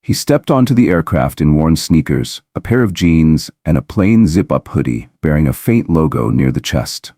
He stepped onto the aircraft in worn sneakers, a pair of jeans, and a plain zip-up hoodie bearing a faint logo near the chest.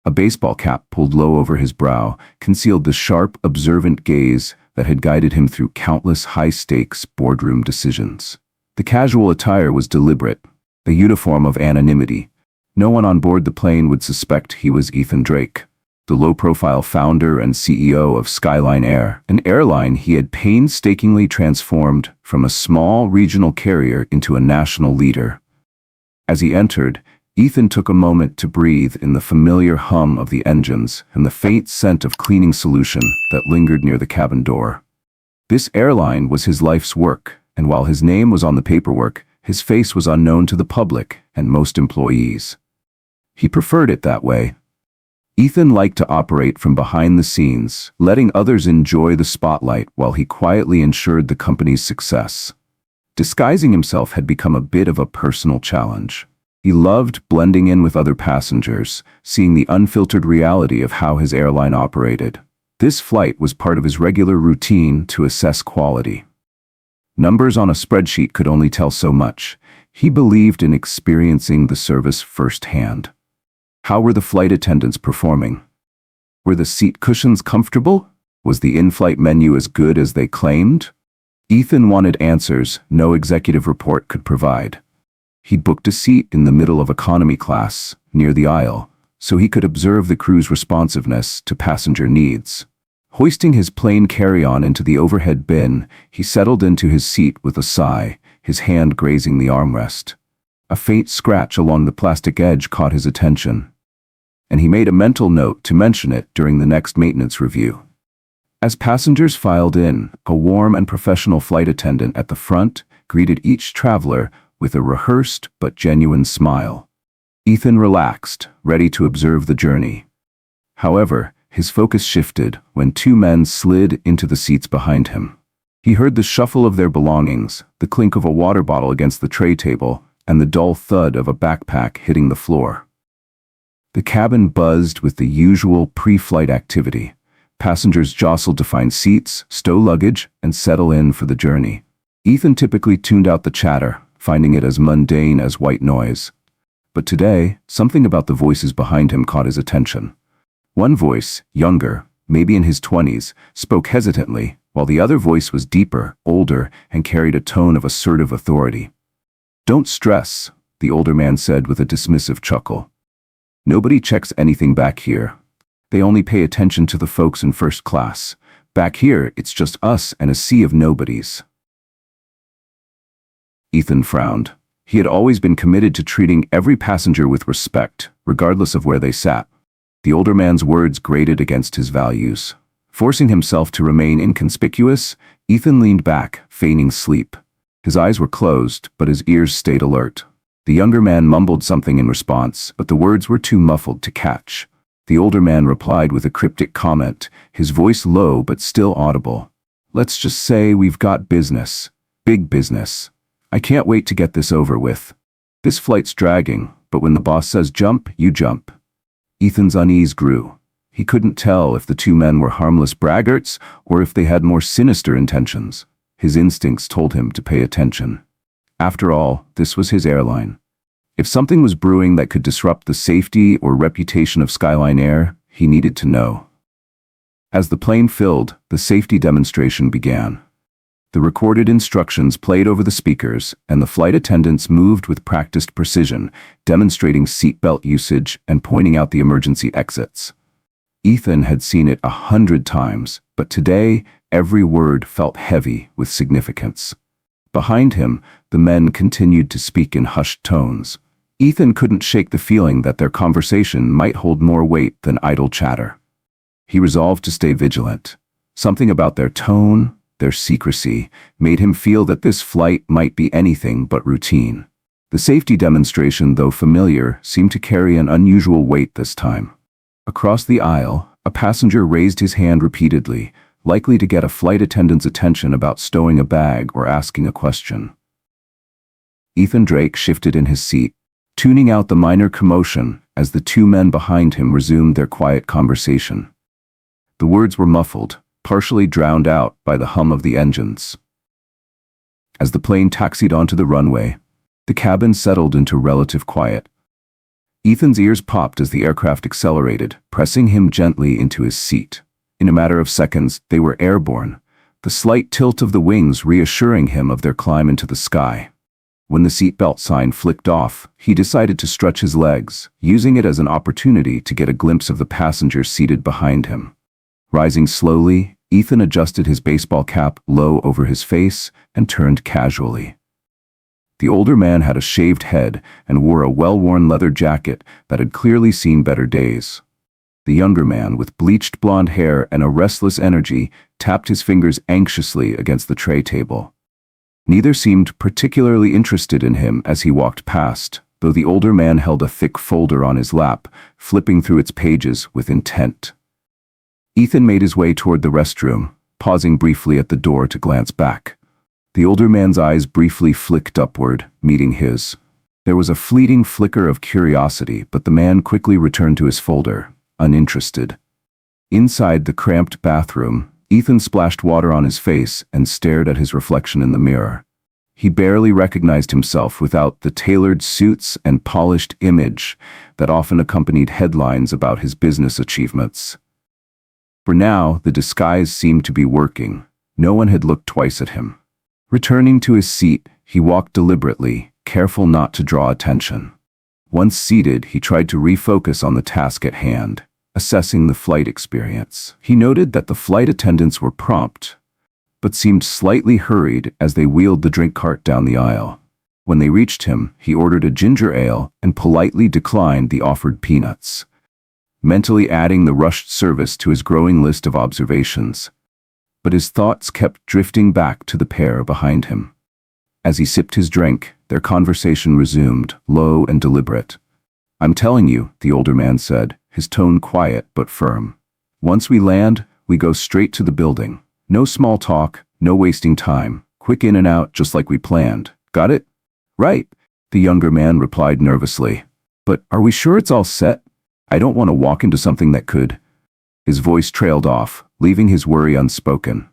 A baseball cap pulled low over his brow concealed the sharp, observant gaze that had guided him through countless high-stakes boardroom decisions. The casual attire was deliberate, a uniform of anonymity. No one on board the plane would suspect he was Ethan Drake, the low-profile founder and CEO of Skyline Air, an airline he had painstakingly transformed from a small regional carrier into a national leader. As he entered, Ethan took a moment to breathe in the familiar hum of the engines and the faint scent of cleaning solution that lingered near the cabin door. This airline was his life's work, and while his name was on the paperwork, his face was unknown to the public and most employees. He preferred it that way. Ethan liked to operate from behind the scenes, letting others enjoy the spotlight while he quietly ensured the company's success. Disguising himself had become a bit of a personal challenge. He loved blending in with other passengers, seeing the unfiltered reality of how his airline operated. This flight was part of his regular routine to assess quality. Numbers on a spreadsheet could only tell so much. He believed in experiencing the service firsthand. How were the flight attendants performing? Were the seat cushions comfortable? Was the in-flight menu as good as they claimed? Ethan wanted answers no executive report could provide. He'd booked a seat in the middle of economy class, near the aisle, so he could observe the crew's responsiveness to passenger needs. Hoisting his plain carry-on into the overhead bin, he settled into his seat with a sigh, his hand grazing the armrest. A faint scratch along the plastic edge caught his attention, and he made a mental note to mention it during the next maintenance review. As passengers filed in, a warm and professional flight attendant at the front greeted each traveler with a rehearsed but genuine smile. Ethan relaxed, ready to observe the journey. However, his focus shifted when two men slid into the seats behind him. He heard the shuffle of their belongings, the clink of a water bottle against the tray table, and the dull thud of a backpack hitting the floor. The cabin buzzed with the usual pre-flight activity. Passengers jostled to find seats, stow luggage, and settle in for the journey. Ethan typically tuned out the chatter, finding it as mundane as white noise. But today, something about the voices behind him caught his attention. One voice, younger, maybe in his 20s, spoke hesitantly, while the other voice was deeper, older, and carried a tone of assertive authority. "Don't stress," the older man said with a dismissive chuckle. "Nobody checks anything back here. They only pay attention to the folks in first class. Back here, it's just us and a sea of nobodies." Ethan frowned. He had always been committed to treating every passenger with respect, regardless of where they sat. The older man's words grated against his values. Forcing himself to remain inconspicuous, Ethan leaned back, feigning sleep. His eyes were closed, but his ears stayed alert. The younger man mumbled something in response, but the words were too muffled to catch. The older man replied with a cryptic comment, his voice low but still audible. "Let's just say we've got business. Big business. I can't wait to get this over with. This flight's dragging, but when the boss says jump, you jump." Ethan's unease grew. He couldn't tell if the two men were harmless braggarts or if they had more sinister intentions. His instincts told him to pay attention. After all, this was his airline. If something was brewing that could disrupt the safety or reputation of Skyline Air, he needed to know. As the plane filled, the safety demonstration began. The recorded instructions played over the speakers, and the flight attendants moved with practiced precision, demonstrating seatbelt usage and pointing out the emergency exits. Ethan had seen it 100 times, but today, every word felt heavy with significance. Behind him, the men continued to speak in hushed tones. Ethan couldn't shake the feeling that their conversation might hold more weight than idle chatter. He resolved to stay vigilant. Something about their tone, their secrecy, made him feel that this flight might be anything but routine. The safety demonstration, though familiar, seemed to carry an unusual weight this time. Across the aisle, a passenger raised his hand repeatedly, likely to get a flight attendant's attention about stowing a bag or asking a question. Ethan Drake shifted in his seat, tuning out the minor commotion as the two men behind him resumed their quiet conversation. The words were muffled, partially drowned out by the hum of the engines. As the plane taxied onto the runway, the cabin settled into relative quiet. Ethan's ears popped as the aircraft accelerated, pressing him gently into his seat. In a matter of seconds, they were airborne, the slight tilt of the wings reassuring him of their climb into the sky. When the seatbelt sign flicked off, he decided to stretch his legs, using it as an opportunity to get a glimpse of the passengers seated behind him. Rising slowly, Ethan adjusted his baseball cap low over his face and turned casually. The older man had a shaved head and wore a well-worn leather jacket that had clearly seen better days. The younger man, with bleached blonde hair and a restless energy, tapped his fingers anxiously against the tray table. Neither seemed particularly interested in him as he walked past, though the older man held a thick folder on his lap, flipping through its pages with intent. Ethan made his way toward the restroom, pausing briefly at the door to glance back. The older man's eyes briefly flicked upward, meeting his. There was a fleeting flicker of curiosity, but the man quickly returned to his folder, uninterested. Inside the cramped bathroom, Ethan splashed water on his face and stared at his reflection in the mirror. He barely recognized himself without the tailored suits and polished image that often accompanied headlines about his business achievements. For now, the disguise seemed to be working. No one had looked twice at him. Returning to his seat, he walked deliberately, careful not to draw attention. Once seated, he tried to refocus on the task at hand, assessing the flight experience. He noted that the flight attendants were prompt, but seemed slightly hurried as they wheeled the drink cart down the aisle. When they reached him, he ordered a ginger ale and politely declined the offered peanuts, mentally adding the rushed service to his growing list of observations. But his thoughts kept drifting back to the pair behind him. As he sipped his drink, their conversation resumed, low and deliberate. "I'm telling you," the older man said, his tone quiet but firm. "Once we land, we go straight to the building. No small talk, no wasting time. Quick in and out, just like we planned. Got it?" "Right," the younger man replied nervously. "But are we sure it's all set? I don't want to walk into something that could." His voice trailed off, leaving his worry unspoken.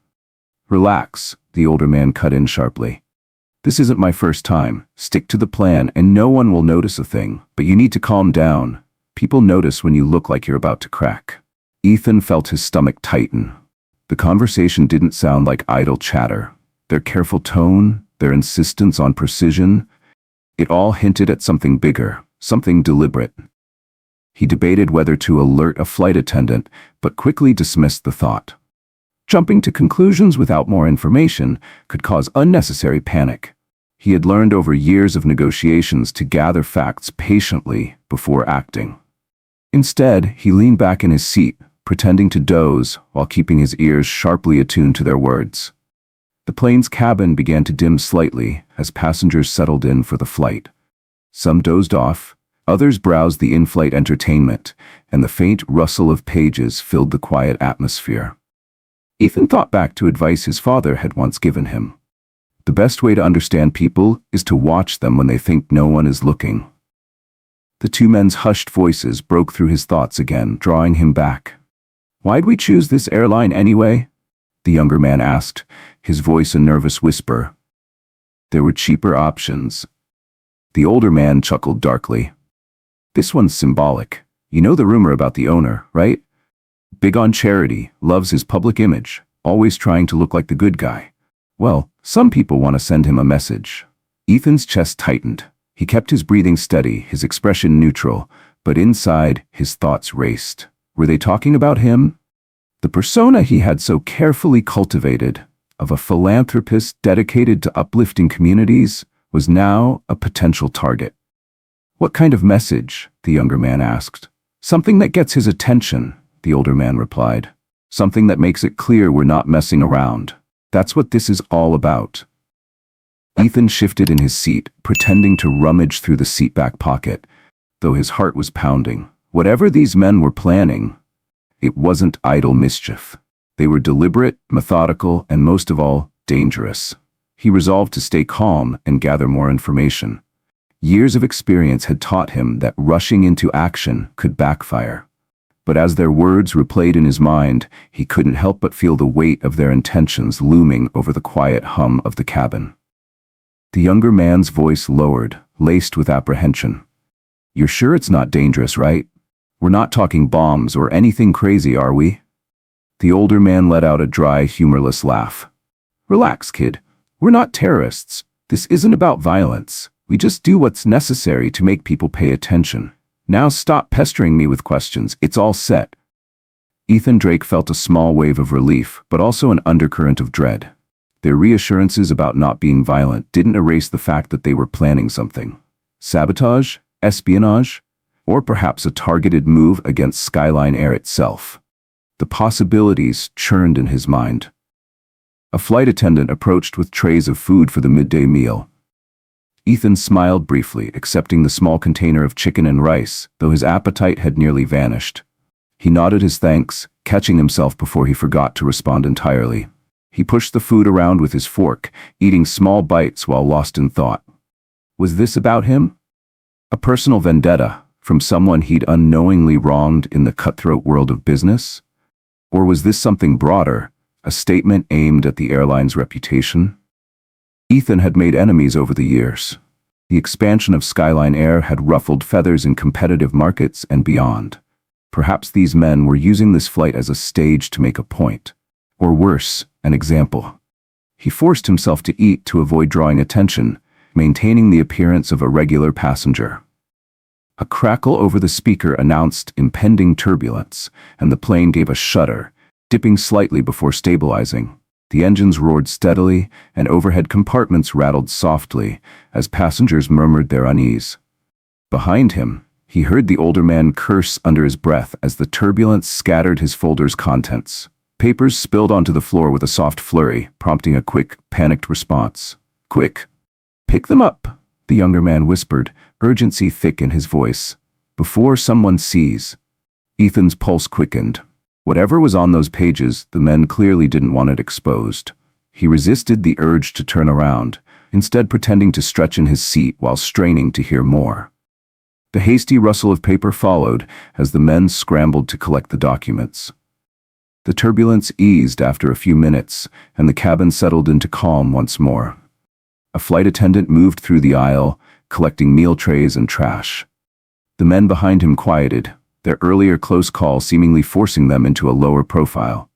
"Relax," the older man cut in sharply. "This isn't my first time. Stick to the plan and no one will notice a thing. But you need to calm down. People notice when you look like you're about to crack." Ethan felt his stomach tighten. The conversation didn't sound like idle chatter. Their careful tone, their insistence on precision, it all hinted at something bigger, something deliberate. He debated whether to alert a flight attendant, but quickly dismissed the thought. Jumping to conclusions without more information could cause unnecessary panic. He had learned over years of negotiations to gather facts patiently before acting. Instead, he leaned back in his seat, pretending to doze while keeping his ears sharply attuned to their words. The plane's cabin began to dim slightly as passengers settled in for the flight. Some dozed off, others browsed the in-flight entertainment, and the faint rustle of pages filled the quiet atmosphere. Ethan thought back to advice his father had once given him. The best way to understand people is to watch them when they think no one is looking. The two men's hushed voices broke through his thoughts again, drawing him back. "Why'd we choose this airline anyway?" the younger man asked, his voice a nervous whisper. "There were cheaper options." The older man chuckled darkly. "This one's symbolic. You know the rumor about the owner, right? Big on charity, loves his public image, always trying to look like the good guy. Well, some people want to send him a message." Ethan's chest tightened. He kept his breathing steady, his expression neutral, but inside, his thoughts raced. Were they talking about him? The persona he had so carefully cultivated, of a philanthropist dedicated to uplifting communities, was now a potential target. "What kind of message?" the younger man asked. "Something that gets his attention," the older man replied. "Something that makes it clear we're not messing around. That's what this is all about." Ethan shifted in his seat, pretending to rummage through the seatback pocket, though his heart was pounding. Whatever these men were planning, it wasn't idle mischief. They were deliberate, methodical, and most of all, dangerous. He resolved to stay calm and gather more information. Years of experience had taught him that rushing into action could backfire. But as their words replayed in his mind, he couldn't help but feel the weight of their intentions looming over the quiet hum of the cabin. The younger man's voice lowered, laced with apprehension. "You're sure it's not dangerous, right? We're not talking bombs or anything crazy, are we?" The older man let out a dry, humorless laugh. "Relax, kid. We're not terrorists. This isn't about violence. We just do what's necessary to make people pay attention. Now stop pestering me with questions. It's all set." Ethan Drake felt a small wave of relief, but also an undercurrent of dread. Their reassurances about not being violent didn't erase the fact that they were planning something. Sabotage? Espionage? Or perhaps a targeted move against Skyline Air itself. The possibilities churned in his mind. A flight attendant approached with trays of food for the midday meal. Ethan smiled briefly, accepting the small container of chicken and rice, though his appetite had nearly vanished. He nodded his thanks, catching himself before he forgot to respond entirely. He pushed the food around with his fork, eating small bites while lost in thought. Was this about him? A personal vendetta from someone he'd unknowingly wronged in the cutthroat world of business? Or was this something broader, a statement aimed at the airline's reputation? Ethan had made enemies over the years. The expansion of Skyline Air had ruffled feathers in competitive markets and beyond. Perhaps these men were using this flight as a stage to make a point. Or worse, an example. He forced himself to eat to avoid drawing attention, maintaining the appearance of a regular passenger. A crackle over the speaker announced impending turbulence, and the plane gave a shudder, dipping slightly before stabilizing. The engines roared steadily, and overhead compartments rattled softly as passengers murmured their unease. Behind him, he heard the older man curse under his breath as the turbulence scattered his folder's contents. Papers spilled onto the floor with a soft flurry, prompting a quick, panicked response. "Quick! Pick them up!" the younger man whispered, urgency thick in his voice. "Before someone sees." Ethan's pulse quickened. Whatever was on those pages, the men clearly didn't want it exposed. He resisted the urge to turn around, instead pretending to stretch in his seat while straining to hear more. The hasty rustle of paper followed as the men scrambled to collect the documents. The turbulence eased after a few minutes, and the cabin settled into calm once more. A flight attendant moved through the aisle, collecting meal trays and trash. The men behind him quieted, their earlier close call seemingly forcing them into a lower profile.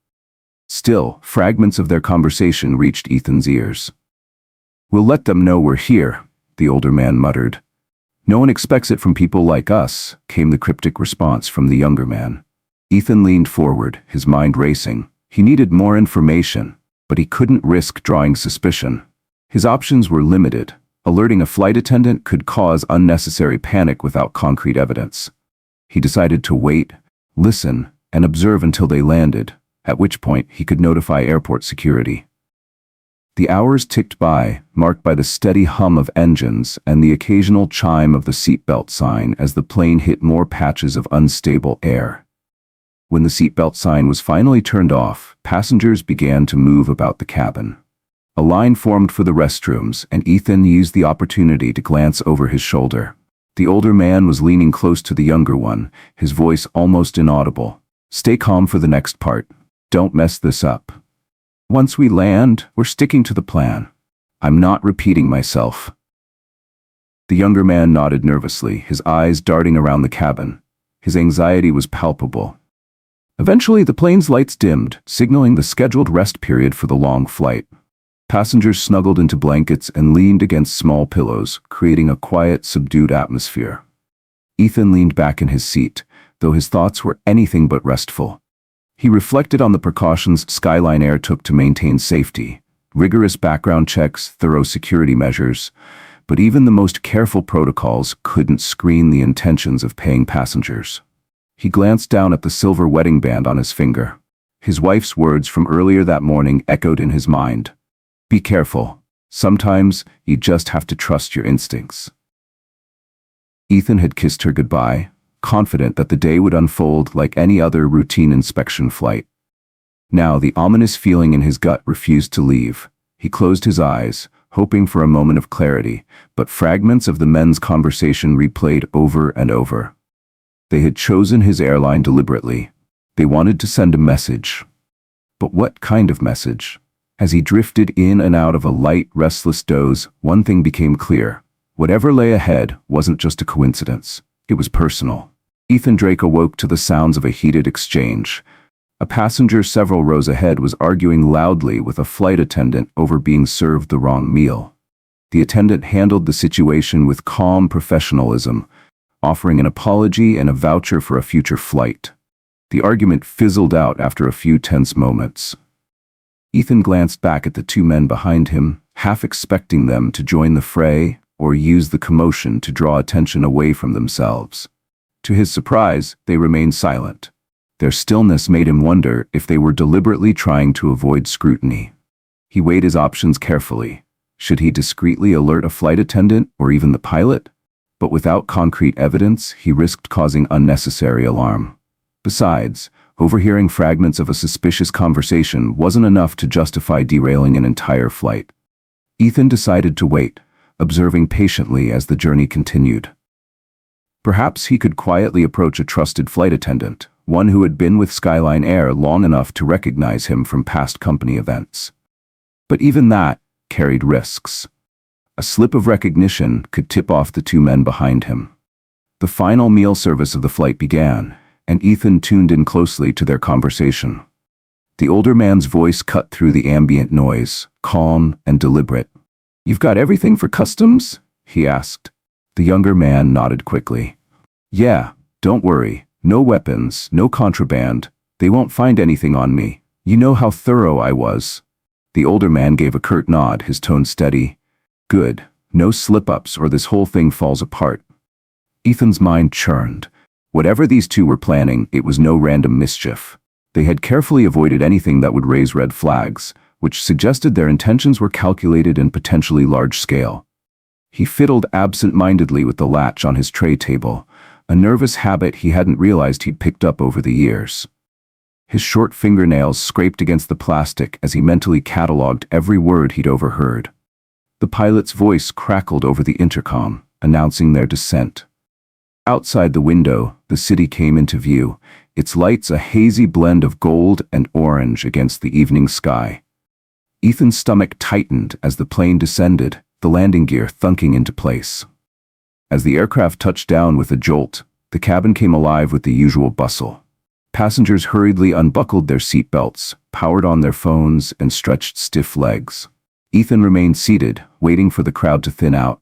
Still, fragments of their conversation reached Ethan's ears. "We'll let them know we're here," the older man muttered. "No one expects it from people like us," came the cryptic response from the younger man. Ethan leaned forward, his mind racing. He needed more information, but he couldn't risk drawing suspicion. His options were limited. Alerting a flight attendant could cause unnecessary panic without concrete evidence. He decided to wait, listen, and observe until they landed, at which point he could notify airport security. The hours ticked by, marked by the steady hum of engines and the occasional chime of the seatbelt sign as the plane hit more patches of unstable air. When the seatbelt sign was finally turned off, passengers began to move about the cabin. A line formed for the restrooms, and Ethan used the opportunity to glance over his shoulder. The older man was leaning close to the younger one, his voice almost inaudible. "Stay calm for the next part. Don't mess this up. Once we land, we're sticking to the plan. I'm not repeating myself." The younger man nodded nervously, his eyes darting around the cabin. His anxiety was palpable. Eventually, the plane's lights dimmed, signaling the scheduled rest period for the long flight. Passengers snuggled into blankets and leaned against small pillows, creating a quiet, subdued atmosphere. Ethan leaned back in his seat, though his thoughts were anything but restful. He reflected on the precautions Skyline Air took to maintain safety, rigorous background checks, thorough security measures, but even the most careful protocols couldn't screen the intentions of paying passengers. He glanced down at the silver wedding band on his finger. His wife's words from earlier that morning echoed in his mind. "Be careful. Sometimes you just have to trust your instincts." Ethan had kissed her goodbye, confident that the day would unfold like any other routine inspection flight. Now the ominous feeling in his gut refused to leave. He closed his eyes, hoping for a moment of clarity, but fragments of the men's conversation replayed over and over. They had chosen his airline deliberately. They wanted to send a message. But what kind of message? As he drifted in and out of a light, restless doze, one thing became clear. Whatever lay ahead wasn't just a coincidence. It was personal. Ethan Drake awoke to the sounds of a heated exchange. A passenger several rows ahead was arguing loudly with a flight attendant over being served the wrong meal. The attendant handled the situation with calm professionalism, offering an apology and a voucher for a future flight. The argument fizzled out after a few tense moments. Ethan glanced back at the two men behind him, half expecting them to join the fray or use the commotion to draw attention away from themselves. To his surprise, they remained silent. Their stillness made him wonder if they were deliberately trying to avoid scrutiny. He weighed his options carefully. Should he discreetly alert a flight attendant or even the pilot? But without concrete evidence, he risked causing unnecessary alarm. Besides, overhearing fragments of a suspicious conversation wasn't enough to justify derailing an entire flight. Ethan decided to wait, observing patiently as the journey continued. Perhaps he could quietly approach a trusted flight attendant, one who had been with Skyline Air long enough to recognize him from past company events. But even that carried risks. A slip of recognition could tip off the two men behind him. The final meal service of the flight began, and Ethan tuned in closely to their conversation. The older man's voice cut through the ambient noise, calm and deliberate. "You've got everything for customs?" he asked. The younger man nodded quickly. "Yeah, don't worry. No weapons, no contraband. They won't find anything on me. You know how thorough I was." The older man gave a curt nod, his tone steady. "Good. No slip-ups or this whole thing falls apart." Ethan's mind churned. Whatever these two were planning, it was no random mischief. They had carefully avoided anything that would raise red flags, which suggested their intentions were calculated and potentially large-scale. He fiddled absent-mindedly with the latch on his tray table, a nervous habit he hadn't realized he'd picked up over the years. His short fingernails scraped against the plastic as he mentally catalogued every word he'd overheard. The pilot's voice crackled over the intercom, announcing their descent. Outside the window, the city came into view, its lights a hazy blend of gold and orange against the evening sky. Ethan's stomach tightened as the plane descended, the landing gear thunking into place. As the aircraft touched down with a jolt, the cabin came alive with the usual bustle. Passengers hurriedly unbuckled their seat belts, powered on their phones, and stretched stiff legs. Ethan remained seated, waiting for the crowd to thin out.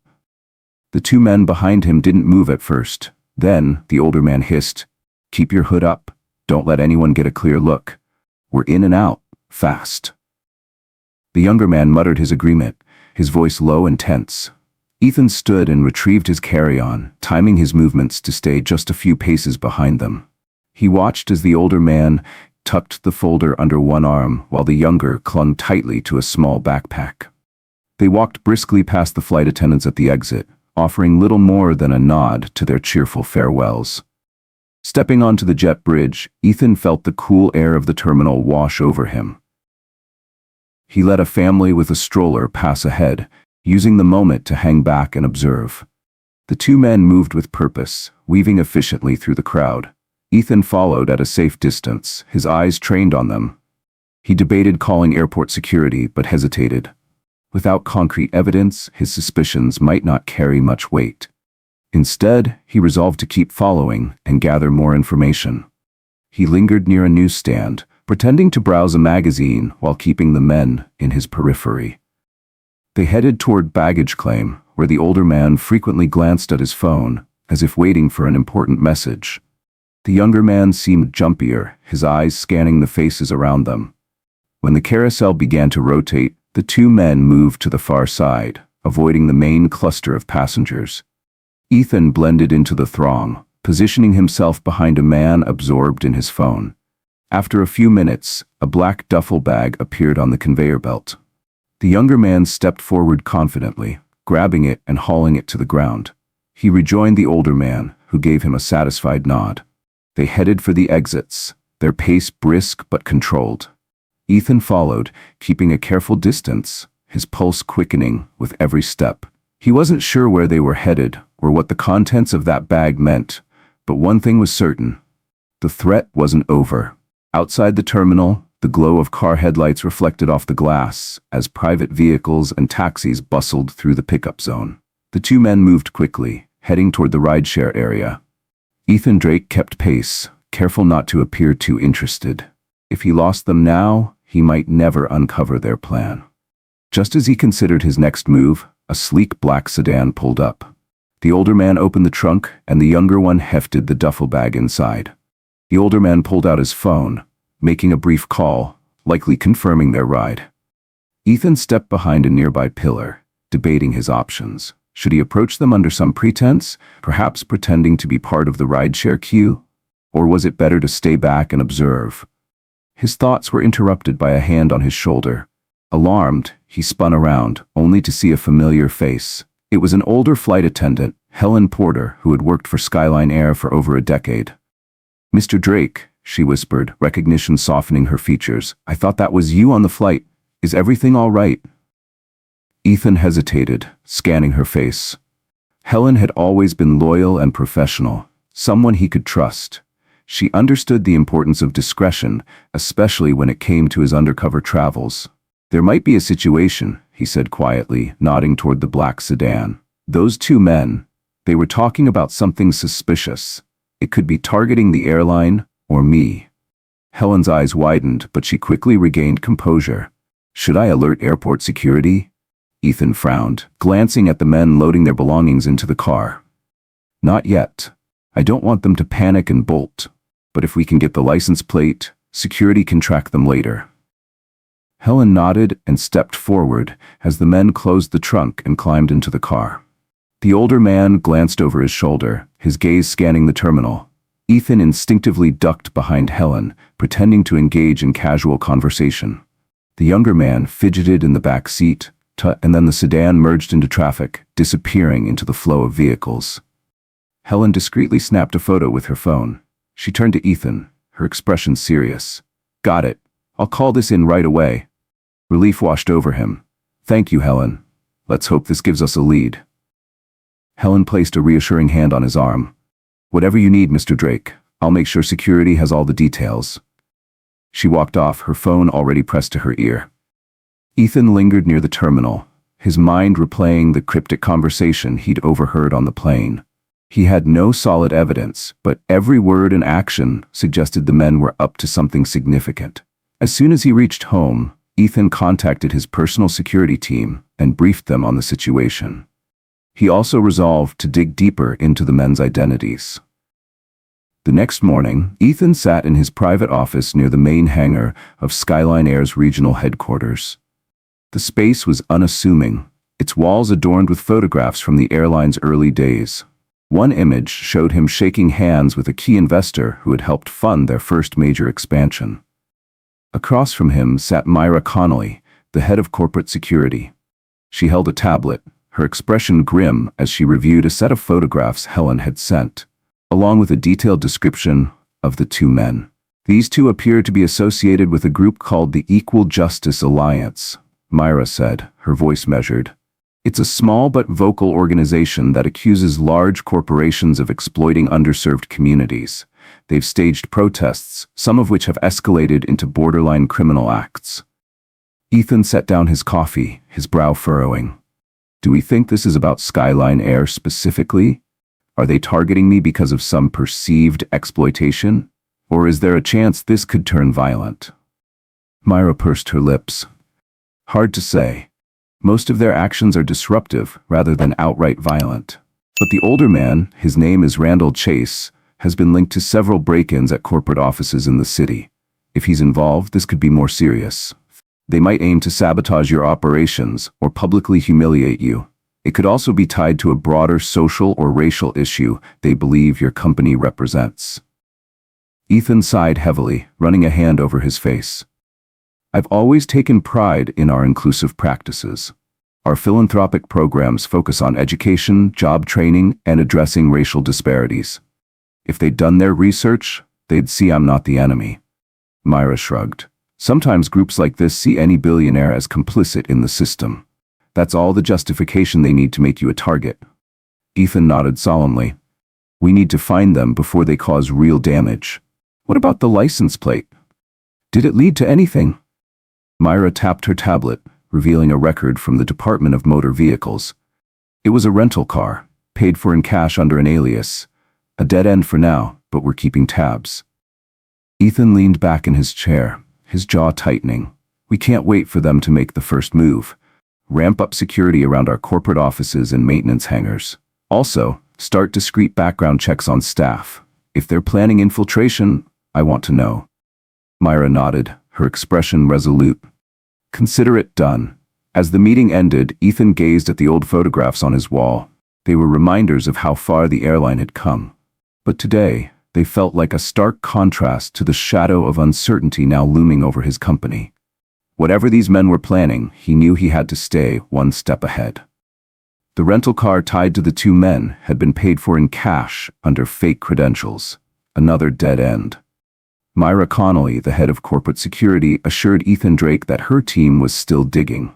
The two men behind him didn't move at first. Then, the older man hissed, "Keep your hood up. Don't let anyone get a clear look. We're in and out, fast." The younger man muttered his agreement, his voice low and tense. Ethan stood and retrieved his carry-on, timing his movements to stay just a few paces behind them. He watched as the older man tucked the folder under one arm while the younger clung tightly to a small backpack. They walked briskly past the flight attendants at the exit, offering little more than a nod to their cheerful farewells. Stepping onto the jet bridge, Ethan felt the cool air of the terminal wash over him. He let a family with a stroller pass ahead, using the moment to hang back and observe. The two men moved with purpose, weaving efficiently through the crowd. Ethan followed at a safe distance, his eyes trained on them. He debated calling airport security, but hesitated. Without concrete evidence, his suspicions might not carry much weight. Instead, he resolved to keep following and gather more information. He lingered near a newsstand, pretending to browse a magazine while keeping the men in his periphery. They headed toward baggage claim, where the older man frequently glanced at his phone, as if waiting for an important message. The younger man seemed jumpier, his eyes scanning the faces around them. When the carousel began to rotate, the two men moved to the far side, avoiding the main cluster of passengers. Ethan blended into the throng, positioning himself behind a man absorbed in his phone. After a few minutes, a black duffel bag appeared on the conveyor belt. The younger man stepped forward confidently, grabbing it and hauling it to the ground. He rejoined the older man, who gave him a satisfied nod. They headed for the exits, their pace brisk but controlled. Ethan followed, keeping a careful distance, his pulse quickening with every step. He wasn't sure where they were headed or what the contents of that bag meant, but one thing was certain. The threat wasn't over. Outside the terminal, the glow of car headlights reflected off the glass as private vehicles and taxis bustled through the pickup zone. The two men moved quickly, heading toward the rideshare area. Ethan Drake kept pace, careful not to appear too interested. If he lost them now, he might never uncover their plan. Just as he considered his next move, a sleek black sedan pulled up. The older man opened the trunk, and the younger one hefted the duffel bag inside. The older man pulled out his phone, making a brief call, likely confirming their ride. Ethan stepped behind a nearby pillar, debating his options. Should he approach them under some pretense, perhaps pretending to be part of the rideshare queue? Or was it better to stay back and observe? His thoughts were interrupted by a hand on his shoulder. Alarmed, he spun around, only to see a familiar face. It was an older flight attendant, Helen Porter, who had worked for Skyline Air for over a decade. "Mr. Drake," she whispered, recognition softening her features. "I thought that was you on the flight. Is everything all right?" Ethan hesitated, scanning her face. Helen had always been loyal and professional, someone he could trust. She understood the importance of discretion, especially when it came to his undercover travels. "There might be a situation," he said quietly, nodding toward the black sedan. "Those two men, they were talking about something suspicious. It could be targeting the airline or me." Helen's eyes widened, but she quickly regained composure. "Should I alert airport security?" Ethan frowned, glancing at the men loading their belongings into the car. "Not yet. I don't want them to panic and bolt. But if we can get the license plate, security can track them later." Helen nodded and stepped forward as the men closed the trunk and climbed into the car. The older man glanced over his shoulder, his gaze scanning the terminal. Ethan instinctively ducked behind Helen, pretending to engage in casual conversation. The younger man fidgeted in the back seat, and then the sedan merged into traffic, disappearing into the flow of vehicles. Helen discreetly snapped a photo with her phone. She turned to Ethan, her expression serious. "Got it. I'll call this in right away." Relief washed over him. "Thank you, Helen. Let's hope this gives us a lead." Helen placed a reassuring hand on his arm. "Whatever you need, Mr. Drake. I'll make sure security has all the details." She walked off, her phone already pressed to her ear. Ethan lingered near the terminal, his mind replaying the cryptic conversation he'd overheard on the plane. He had no solid evidence, but every word and action suggested the men were up to something significant. As soon as he reached home, Ethan contacted his personal security team and briefed them on the situation. He also resolved to dig deeper into the men's identities. The next morning, Ethan sat in his private office near the main hangar of Skyline Air's regional headquarters. The space was unassuming, its walls adorned with photographs from the airline's early days. One image showed him shaking hands with a key investor who had helped fund their first major expansion. Across from him sat Myra Connolly, the head of corporate security. She held a tablet, her expression grim as she reviewed a set of photographs Helen had sent, along with a detailed description of the two men. "These two appear to be associated with a group called the Equal Justice Alliance," Myra said, her voice measured. "It's a small but vocal organization that accuses large corporations of exploiting underserved communities. They've staged protests, some of which have escalated into borderline criminal acts." Ethan set down his coffee, his brow furrowing. "Do we think this is about Skyline Air specifically? Are they targeting me because of some perceived exploitation? Or is there a chance this could turn violent?" Myra pursed her lips. "Hard to say. Most of their actions are disruptive rather than outright violent. But the older man, his name is Randall Chase, has been linked to several break-ins at corporate offices in the city. If he's involved, this could be more serious. They might aim to sabotage your operations or publicly humiliate you. It could also be tied to a broader social or racial issue they believe your company represents." Ethan sighed heavily, running a hand over his face. "I've always taken pride in our inclusive practices. Our philanthropic programs focus on education, job training, and addressing racial disparities. If they'd done their research, they'd see I'm not the enemy." Myra shrugged. "Sometimes groups like this see any billionaire as complicit in the system. That's all the justification they need to make you a target." Ethan nodded solemnly. "We need to find them before they cause real damage." "What about the license plate?" Did it lead to anything? Myra tapped her tablet, revealing a record from the Department of Motor Vehicles. It was a rental car, paid for in cash under an alias. A dead end for now, but we're keeping tabs. Ethan leaned back in his chair, his jaw tightening. We can't wait for them to make the first move. Ramp up security around our corporate offices and maintenance hangars. Also, start discreet background checks on staff. If they're planning infiltration, I want to know. Myra nodded, her expression resolute. Consider it done. As the meeting ended, Ethan gazed at the old photographs on his wall. They were reminders of how far the airline had come. But today, they felt like a stark contrast to the shadow of uncertainty now looming over his company. Whatever these men were planning, he knew he had to stay one step ahead. The rental car tied to the two men had been paid for in cash under fake credentials. Another dead end. Myra Connolly, the head of corporate security, assured Ethan Drake that her team was still digging.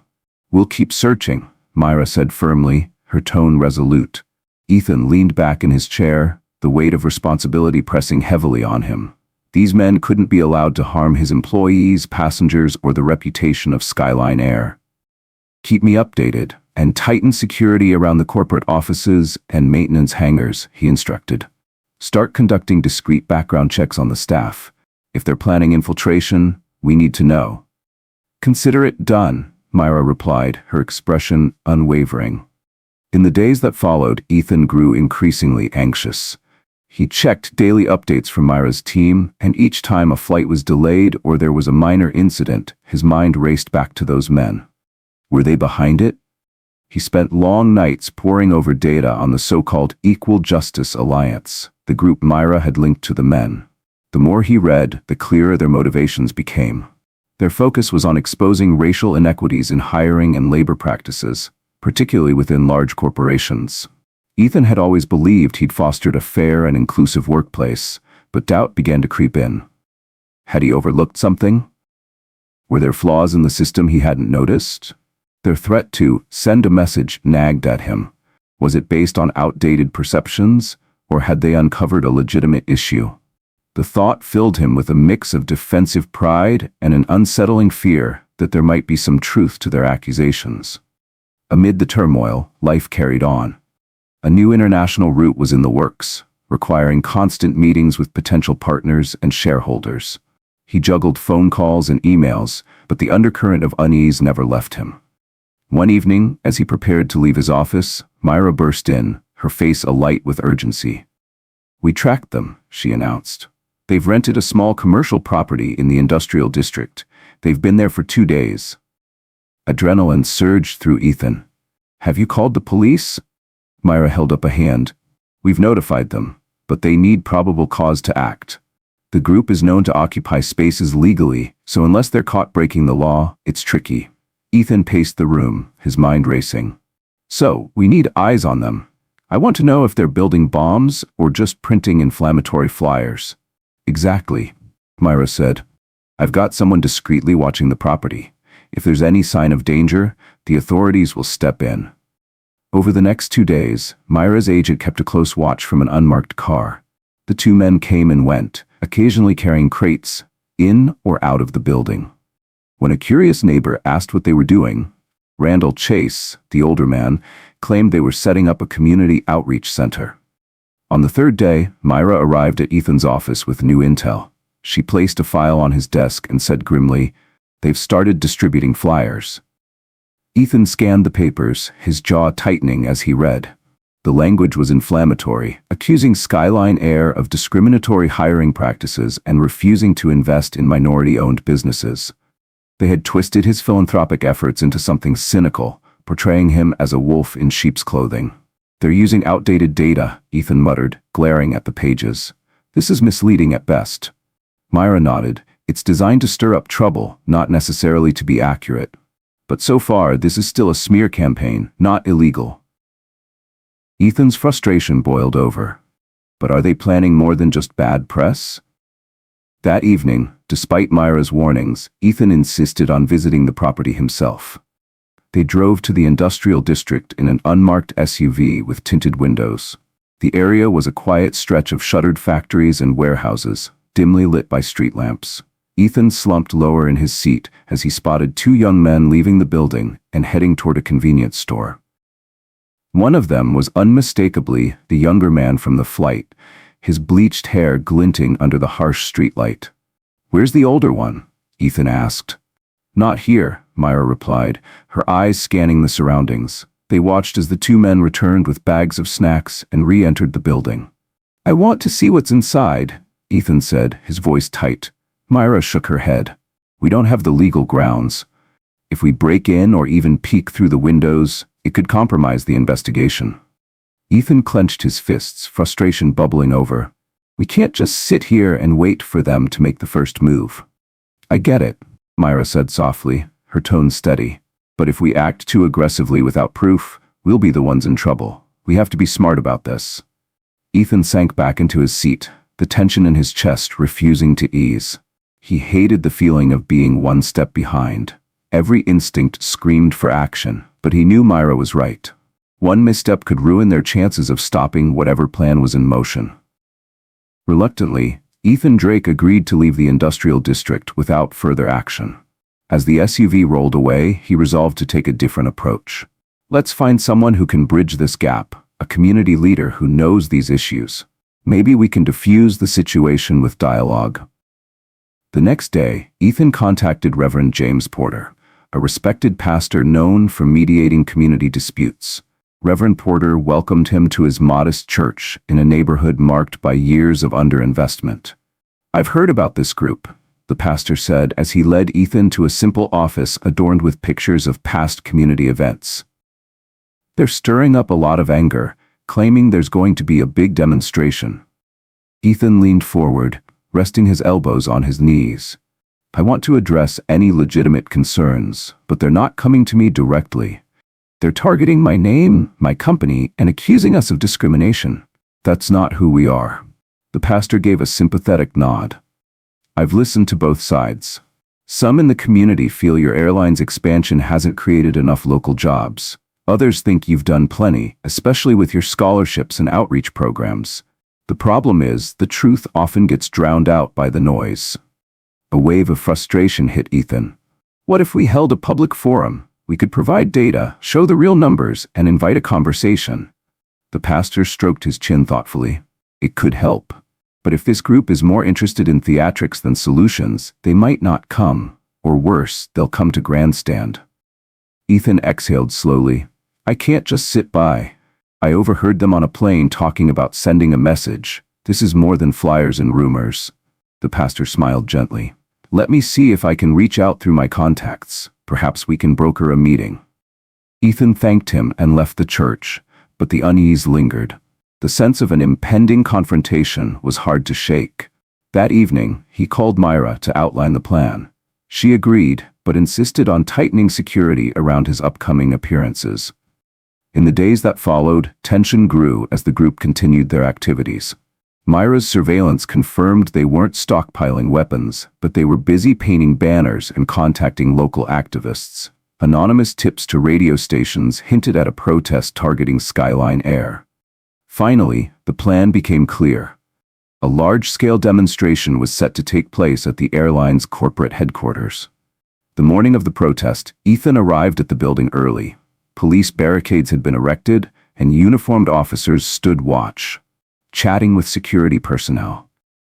We'll keep searching, Myra said firmly, her tone resolute. Ethan leaned back in his chair, the weight of responsibility pressing heavily on him. These men couldn't be allowed to harm his employees, passengers, or the reputation of Skyline Air. Keep me updated, and tighten security around the corporate offices and maintenance hangars, he instructed. Start conducting discreet background checks on the staff. If they're planning infiltration, we need to know. Consider it done, Myra replied, her expression unwavering. In the days that followed, Ethan grew increasingly anxious. He checked daily updates from Myra's team, and each time a flight was delayed or there was a minor incident, his mind raced back to those men. Were they behind it? He spent long nights poring over data on the so-called Equal Justice Alliance, the group Myra had linked to the men. The more he read, the clearer their motivations became. Their focus was on exposing racial inequities in hiring and labor practices, particularly within large corporations. Ethan had always believed he'd fostered a fair and inclusive workplace, but doubt began to creep in. Had he overlooked something? Were there flaws in the system he hadn't noticed? Their threat to send a message nagged at him. Was it based on outdated perceptions, or had they uncovered a legitimate issue? The thought filled him with a mix of defensive pride and an unsettling fear that there might be some truth to their accusations. Amid the turmoil, life carried on. A new international route was in the works, requiring constant meetings with potential partners and shareholders. He juggled phone calls and emails, but the undercurrent of unease never left him. One evening, as he prepared to leave his office, Myra burst in, her face alight with urgency. We tracked them, she announced. They've rented a small commercial property in the industrial district. They've been there for 2 days. Adrenaline surged through Ethan. Have you called the police? Myra held up a hand. We've notified them, but they need probable cause to act. The group is known to occupy spaces legally, so unless they're caught breaking the law, it's tricky. Ethan paced the room, his mind racing. So, we need eyes on them. I want to know if they're building bombs or just printing inflammatory flyers. Exactly, Myra said. I've got someone discreetly watching the property. If there's any sign of danger, the authorities will step in. Over the next 2 days, Myra's agent kept a close watch from an unmarked car. The two men came and went, occasionally carrying crates, in or out of the building. When a curious neighbor asked what they were doing, Randall Chase, the older man, claimed they were setting up a community outreach center. On the 3rd day, Myra arrived at Ethan's office with new intel. She placed a file on his desk and said grimly, "They've started distributing flyers." Ethan scanned the papers, his jaw tightening as he read. The language was inflammatory, accusing Skyline Air of discriminatory hiring practices and refusing to invest in minority-owned businesses. They had twisted his philanthropic efforts into something cynical, portraying him as a wolf in sheep's clothing. They're using outdated data, Ethan muttered, glaring at the pages. This is misleading at best. Myra nodded. It's designed to stir up trouble, not necessarily to be accurate. But so far, this is still a smear campaign, not illegal. Ethan's frustration boiled over. But are they planning more than just bad press? That evening, despite Myra's warnings, Ethan insisted on visiting the property himself. They drove to the industrial district in an unmarked SUV with tinted windows. The area was a quiet stretch of shuttered factories and warehouses, dimly lit by street lamps. Ethan slumped lower in his seat as he spotted two young men leaving the building and heading toward a convenience store. One of them was unmistakably the younger man from the flight, his bleached hair glinting under the harsh streetlight. "Where's the older one?" Ethan asked. "Not here," Myra replied, her eyes scanning the surroundings. They watched as the two men returned with bags of snacks and re-entered the building. "I want to see what's inside," Ethan said, his voice tight. Myra shook her head. "We don't have the legal grounds. If we break in or even peek through the windows, it could compromise the investigation." Ethan clenched his fists, frustration bubbling over. "We can't just sit here and wait for them to make the first move." "I get it," Myra said softly, her tone steady. "But if we act too aggressively without proof, we'll be the ones in trouble. We have to be smart about this." Ethan sank back into his seat, the tension in his chest refusing to ease. He hated the feeling of being one step behind. Every instinct screamed for action, but he knew Myra was right. One misstep could ruin their chances of stopping whatever plan was in motion. Reluctantly, Ethan Drake agreed to leave the industrial district without further action. As the SUV rolled away, he resolved to take a different approach. "Let's find someone who can bridge this gap, a community leader who knows these issues. Maybe we can diffuse the situation with dialogue." The next day, Ethan contacted Reverend James Porter, a respected pastor known for mediating community disputes. Reverend Porter welcomed him to his modest church in a neighborhood marked by years of underinvestment. "I've heard about this group," the pastor said as he led Ethan to a simple office adorned with pictures of past community events. "They're stirring up a lot of anger, claiming there's going to be a big demonstration." Ethan leaned forward, resting his elbows on his knees. "I want to address any legitimate concerns, but they're not coming to me directly. They're targeting my name, my company, and accusing us of discrimination. That's not who we are." The pastor gave a sympathetic nod. "I've listened to both sides. Some in the community feel your airline's expansion hasn't created enough local jobs. Others think you've done plenty, especially with your scholarships and outreach programs. The problem is, the truth often gets drowned out by the noise." A wave of frustration hit Ethan. "What if we held a public forum? We could provide data, show the real numbers, and invite a conversation." The pastor stroked his chin thoughtfully. "It could help. But if this group is more interested in theatrics than solutions, they might not come. Or worse, they'll come to grandstand." Ethan exhaled slowly. "I can't just sit by. I overheard them on a plane talking about sending a message. This is more than flyers and rumors." The pastor smiled gently. "Let me see if I can reach out through my contacts. Perhaps we can broker a meeting." Ethan thanked him and left the church, but the unease lingered. The sense of an impending confrontation was hard to shake. That evening, he called Myra to outline the plan. She agreed, but insisted on tightening security around his upcoming appearances. In the days that followed, tension grew as the group continued their activities. Myra's surveillance confirmed they weren't stockpiling weapons, but they were busy painting banners and contacting local activists. Anonymous tips to radio stations hinted at a protest targeting Skyline Air. Finally, the plan became clear. A large-scale demonstration was set to take place at the airline's corporate headquarters. The morning of the protest, Ethan arrived at the building early. Police barricades had been erected, and uniformed officers stood watch, chatting with security personnel.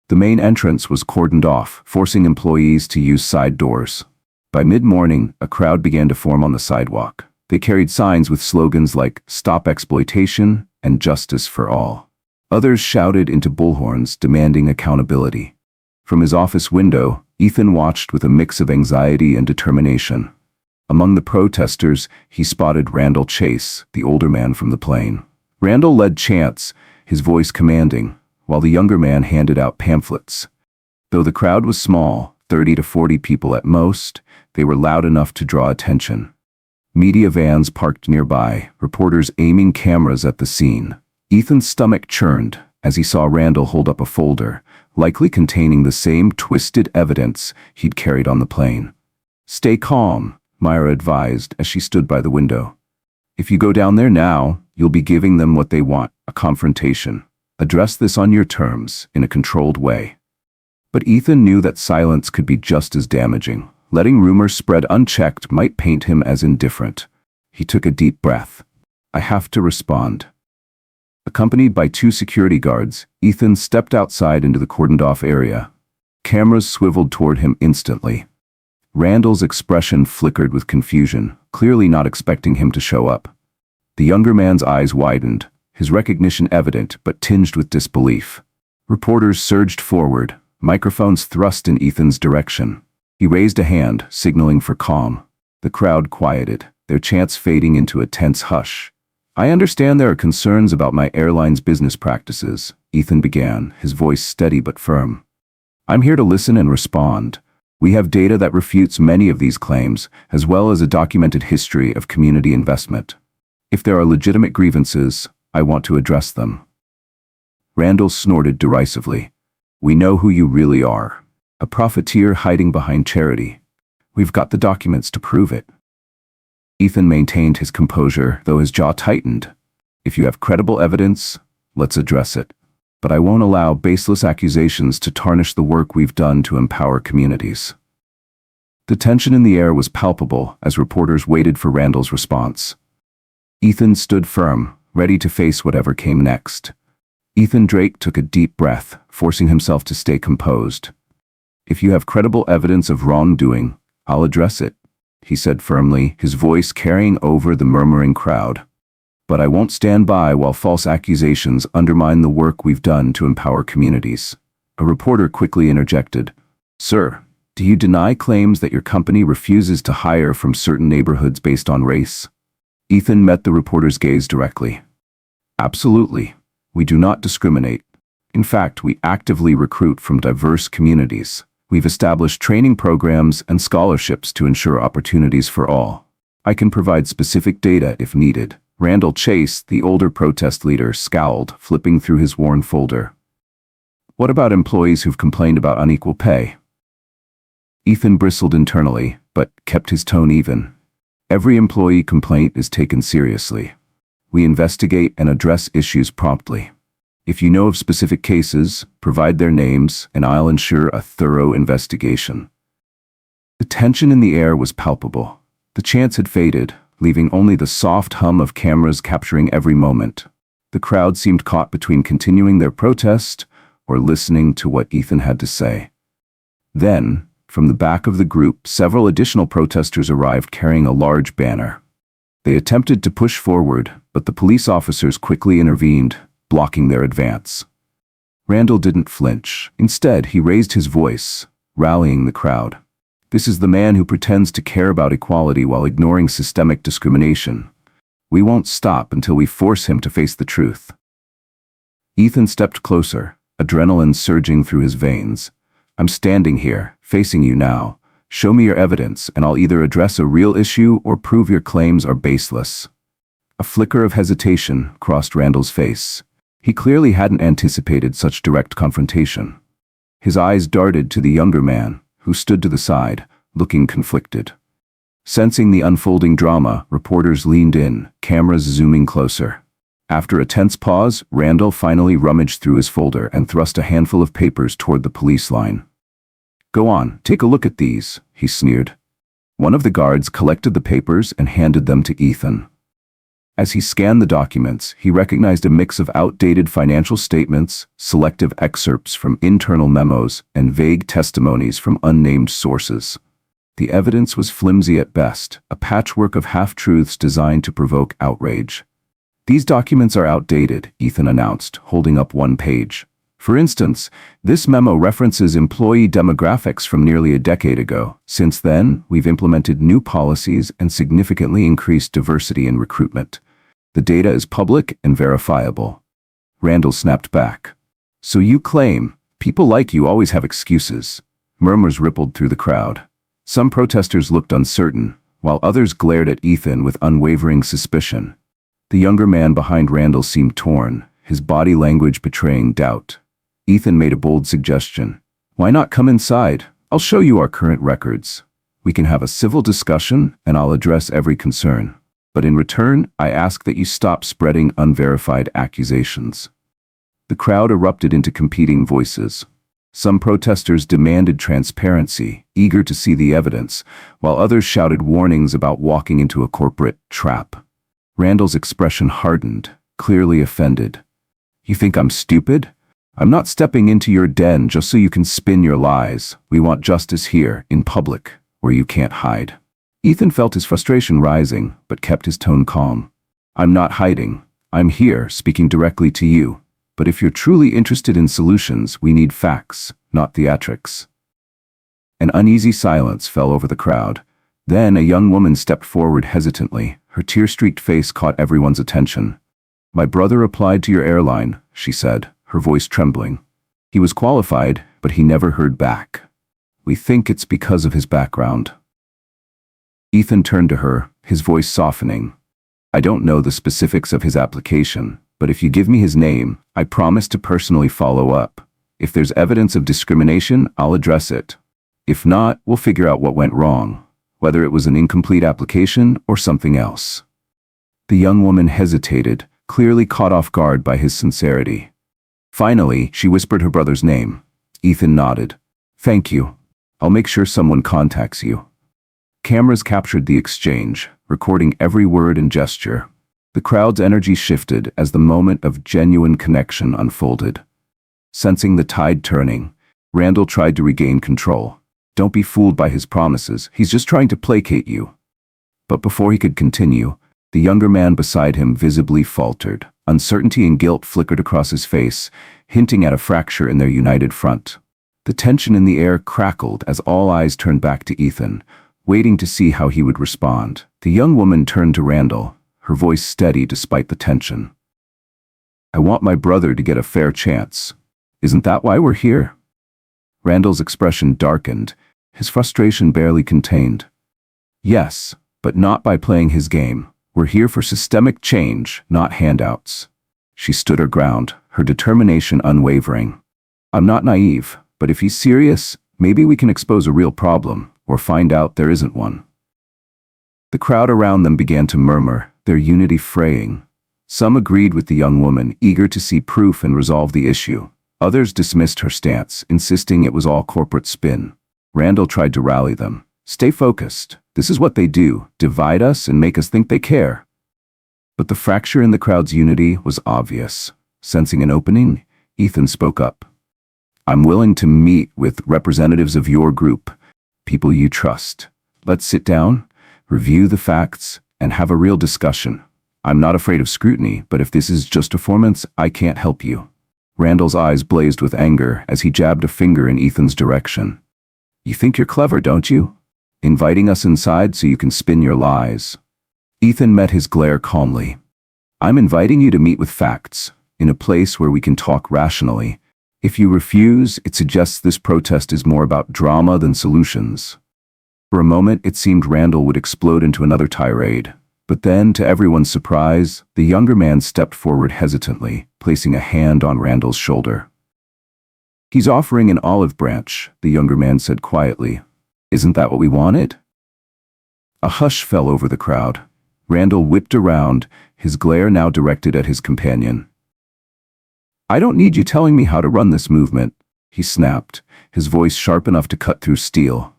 The main entrance was cordoned off, forcing employees to use side doors. By mid-morning, a crowd began to form on the sidewalk. They carried signs with slogans like "Stop Exploitation" and "Justice for All." Others shouted into bullhorns demanding accountability. From his office window, Ethan watched with a mix of anxiety and determination. Among the protesters, he spotted Randall Chase, the older man from the plane. Randall led chants, his voice commanding, while the younger man handed out pamphlets. Though the crowd was small, 30 to 40 people at most, they were loud enough to draw attention. Media vans parked nearby, reporters aiming cameras at the scene. Ethan's stomach churned as he saw Randall hold up a folder, likely containing the same twisted evidence he'd carried on the plane. "Stay calm," Myra advised as she stood by the window. "If you go down there now, you'll be giving them what they want, a confrontation. Address this on your terms, in a controlled way." But Ethan knew that silence could be just as damaging. Letting rumors spread unchecked might paint him as indifferent. He took a deep breath. I have to respond. Accompanied by 2 security guards, Ethan stepped outside into the cordoned-off area. Cameras swiveled toward him instantly. Randall's expression flickered with confusion, clearly not expecting him to show up. The younger man's eyes widened, his recognition evident but tinged with disbelief. Reporters surged forward, microphones thrust in Ethan's direction. He raised a hand, signaling for calm. The crowd quieted, their chants fading into a tense hush. I understand there are concerns about my airline's business practices, Ethan began, his voice steady but firm. I'm here to listen and respond. We have data that refutes many of these claims, as well as a documented history of community investment. If there are legitimate grievances, I want to address them. Randall snorted derisively. We know who you really are. A profiteer hiding behind charity. We've got the documents to prove it. Ethan maintained his composure, though his jaw tightened. If you have credible evidence, let's address it. But I won't allow baseless accusations to tarnish the work we've done to empower communities. The tension in the air was palpable as reporters waited for Randall's response. Ethan stood firm, ready to face whatever came next. Ethan Drake took a deep breath, forcing himself to stay composed. If you have credible evidence of wrongdoing, I'll address it, he said firmly, his voice carrying over the murmuring crowd. But I won't stand by while false accusations undermine the work we've done to empower communities. A reporter quickly interjected. Sir, do you deny claims that your company refuses to hire from certain neighborhoods based on race? Ethan met the reporter's gaze directly. Absolutely. We do not discriminate. In fact, we actively recruit from diverse communities. We've established training programs and scholarships to ensure opportunities for all. I can provide specific data if needed. Randall Chase, the older protest leader, scowled, flipping through his worn folder. What about employees who've complained about unequal pay? Ethan bristled internally, but kept his tone even. Every employee complaint is taken seriously. We investigate and address issues promptly. If you know of specific cases, provide their names, and I'll ensure a thorough investigation. The tension in the air was palpable. The chants had faded, leaving only the soft hum of cameras capturing every moment. The crowd seemed caught between continuing their protest or listening to what Ethan had to say. Then, from the back of the group, several additional protesters arrived carrying a large banner. They attempted to push forward, but the police officers quickly intervened, blocking their advance. Randall didn't flinch. Instead, he raised his voice, rallying the crowd. This is the man who pretends to care about equality while ignoring systemic discrimination. We won't stop until we force him to face the truth. Ethan stepped closer, adrenaline surging through his veins. I'm standing here, facing you now. Show me your evidence, and I'll either address a real issue or prove your claims are baseless. A flicker of hesitation crossed Randall's face. He clearly hadn't anticipated such direct confrontation. His eyes darted to the younger man, who stood to the side, looking conflicted. Sensing the unfolding drama, reporters leaned in, cameras zooming closer. After a tense pause, Randall finally rummaged through his folder and thrust a handful of papers toward the police line. Go on, take a look at these, he sneered. One of the guards collected the papers and handed them to Ethan. As he scanned the documents, he recognized a mix of outdated financial statements, selective excerpts from internal memos, and vague testimonies from unnamed sources. The evidence was flimsy at best, a patchwork of half-truths designed to provoke outrage. These documents are outdated, Ethan announced, holding up one page. For instance, this memo references employee demographics from nearly a decade ago. Since then, we've implemented new policies and significantly increased diversity in recruitment. The data is public and verifiable. Randall snapped back. So you claim, people like you always have excuses. Murmurs rippled through the crowd. Some protesters looked uncertain, while others glared at Ethan with unwavering suspicion. The younger man behind Randall seemed torn, his body language betraying doubt. Ethan made a bold suggestion. Why not come inside? I'll show you our current records. We can have a civil discussion, and I'll address every concern. But in return, I ask that you stop spreading unverified accusations. The crowd erupted into competing voices. Some protesters demanded transparency, eager to see the evidence, while others shouted warnings about walking into a corporate trap. Randall's expression hardened, clearly offended. "You think I'm stupid? I'm not stepping into your den just so you can spin your lies. We want justice here, in public, where you can't hide." Ethan felt his frustration rising, but kept his tone calm. "I'm not hiding. I'm here, speaking directly to you. But if you're truly interested in solutions, we need facts, not theatrics." An uneasy silence fell over the crowd. Then a young woman stepped forward hesitantly. Her tear-streaked face caught everyone's attention. "My brother applied to your airline," she said, her voice trembling. "He was qualified, but he never heard back. We think it's because of his background." Ethan turned to her, his voice softening. "I don't know the specifics of his application, but if you give me his name, I promise to personally follow up. If there's evidence of discrimination, I'll address it. If not, we'll figure out what went wrong, whether it was an incomplete application or something else." The young woman hesitated, clearly caught off guard by his sincerity. Finally, she whispered her brother's name. Ethan nodded. "Thank you. I'll make sure someone contacts you." Cameras captured the exchange, recording every word and gesture. The crowd's energy shifted as the moment of genuine connection unfolded. Sensing the tide turning, Randall tried to regain control. "Don't be fooled by his promises. He's just trying to placate you." But before he could continue, the younger man beside him visibly faltered. Uncertainty and guilt flickered across his face, hinting at a fracture in their united front. The tension in the air crackled as all eyes turned back to Ethan, waiting to see how he would respond. The young woman turned to Randall, her voice steady despite the tension. "I want my brother to get a fair chance. Isn't that why we're here?" Randall's expression darkened, his frustration barely contained. "Yes, but not by playing his game. We're here for systemic change, not handouts." She stood her ground, her determination unwavering. "I'm not naive, but if he's serious, maybe we can expose a real problem, or find out there isn't one." The crowd around them began to murmur, their unity fraying. Some agreed with the young woman, eager to see proof and resolve the issue. Others dismissed her stance, insisting it was all corporate spin. Randall tried to rally them. "Stay focused. This is what they do, divide us and make us think they care." But the fracture in the crowd's unity was obvious. Sensing an opening, Ethan spoke up. "I'm willing to meet with representatives of your group, people you trust. Let's sit down, review the facts, and have a real discussion. I'm not afraid of scrutiny, but if this is just a performance, I can't help you." Randall's eyes blazed with anger as he jabbed a finger in Ethan's direction. "You think you're clever, don't you? Inviting us inside so you can spin your lies." Ethan met his glare calmly. "I'm inviting you to meet with facts, in a place where we can talk rationally. If you refuse, it suggests this protest is more about drama than solutions." For a moment, it seemed Randall would explode into another tirade. But then, to everyone's surprise, the younger man stepped forward hesitantly, placing a hand on Randall's shoulder. "He's offering an olive branch," the younger man said quietly. "Isn't that what we wanted?" A hush fell over the crowd. Randall whipped around, his glare now directed at his companion. "I don't need you telling me how to run this movement," he snapped, his voice sharp enough to cut through steel.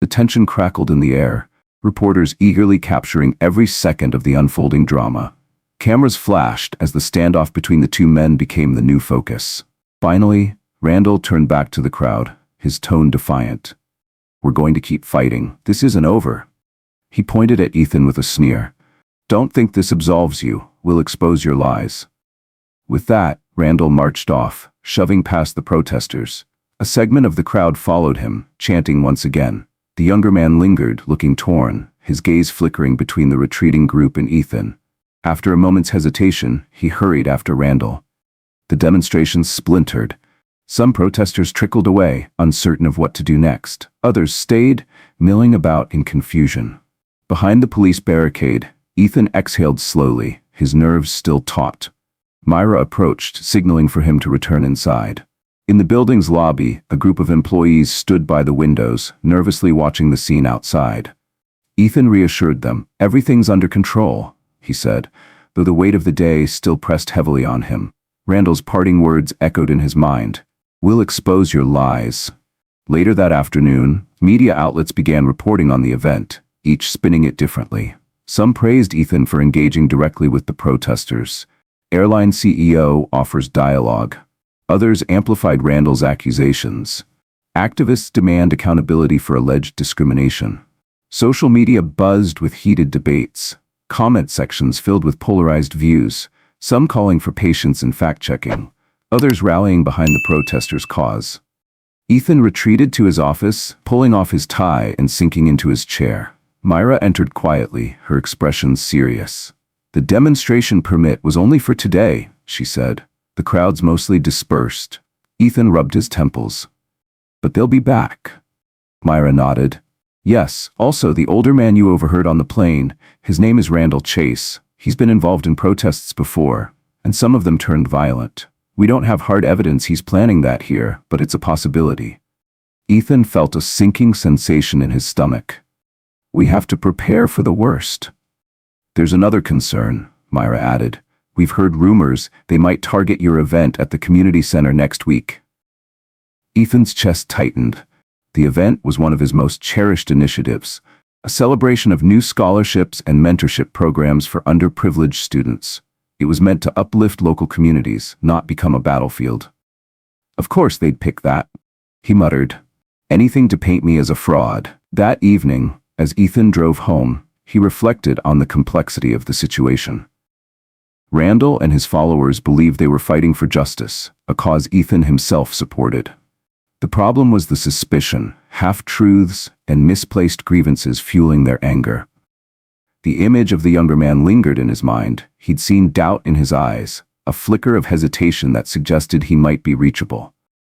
The tension crackled in the air, reporters eagerly capturing every second of the unfolding drama. Cameras flashed as the standoff between the two men became the new focus. Finally, Randall turned back to the crowd, his tone defiant. "We're going to keep fighting. This isn't over." He pointed at Ethan with a sneer. "Don't think this absolves you. We'll expose your lies." With that, Randall marched off, shoving past the protesters. A segment of the crowd followed him, chanting once again. The younger man lingered, looking torn, his gaze flickering between the retreating group and Ethan. After a moment's hesitation, he hurried after Randall. The demonstration splintered. Some protesters trickled away, uncertain of what to do next. Others stayed, milling about in confusion. Behind the police barricade, Ethan exhaled slowly, his nerves still taut. Myra approached, signaling for him to return inside. In the building's lobby, a group of employees stood by the windows, nervously watching the scene outside. Ethan reassured them. "Everything's under control," he said, though the weight of the day still pressed heavily on him. Randall's parting words echoed in his mind. We'll expose your lies. Later that afternoon, media outlets began reporting on the event, each spinning it differently. Some praised Ethan for engaging directly with the protesters. Airline CEO offers dialogue. Others amplified Randall's accusations. Activists demand accountability for alleged discrimination. Social media buzzed with heated debates. Comment sections filled with polarized views, some calling for patience and fact-checking, others rallying behind the protesters' cause. Ethan retreated to his office, pulling off his tie and sinking into his chair. Myra entered quietly, her expression serious. "The demonstration permit was only for today," she said. The crowds mostly dispersed. Ethan rubbed his temples. "But they'll be back." Myra nodded. "Yes, also the older man you overheard on the plane, his name is Randall Chase. He's been involved in protests before, and some of them turned violent. We don't have hard evidence he's planning that here, but it's a possibility." Ethan felt a sinking sensation in his stomach. "We have to prepare for the worst." "There's another concern," Myra added. "We've heard rumors they might target your event at the community center next week." Ethan's chest tightened. The event was one of his most cherished initiatives, a celebration of new scholarships and mentorship programs for underprivileged students. It was meant to uplift local communities, not become a battlefield. "Of course they'd pick that," he muttered. "Anything to paint me as a fraud." That evening, as Ethan drove home, he reflected on the complexity of the situation. Randall and his followers believed they were fighting for justice, a cause Ethan himself supported. The problem was the suspicion, half-truths, and misplaced grievances fueling their anger. The image of the younger man lingered in his mind. He'd seen doubt in his eyes, a flicker of hesitation that suggested he might be reachable.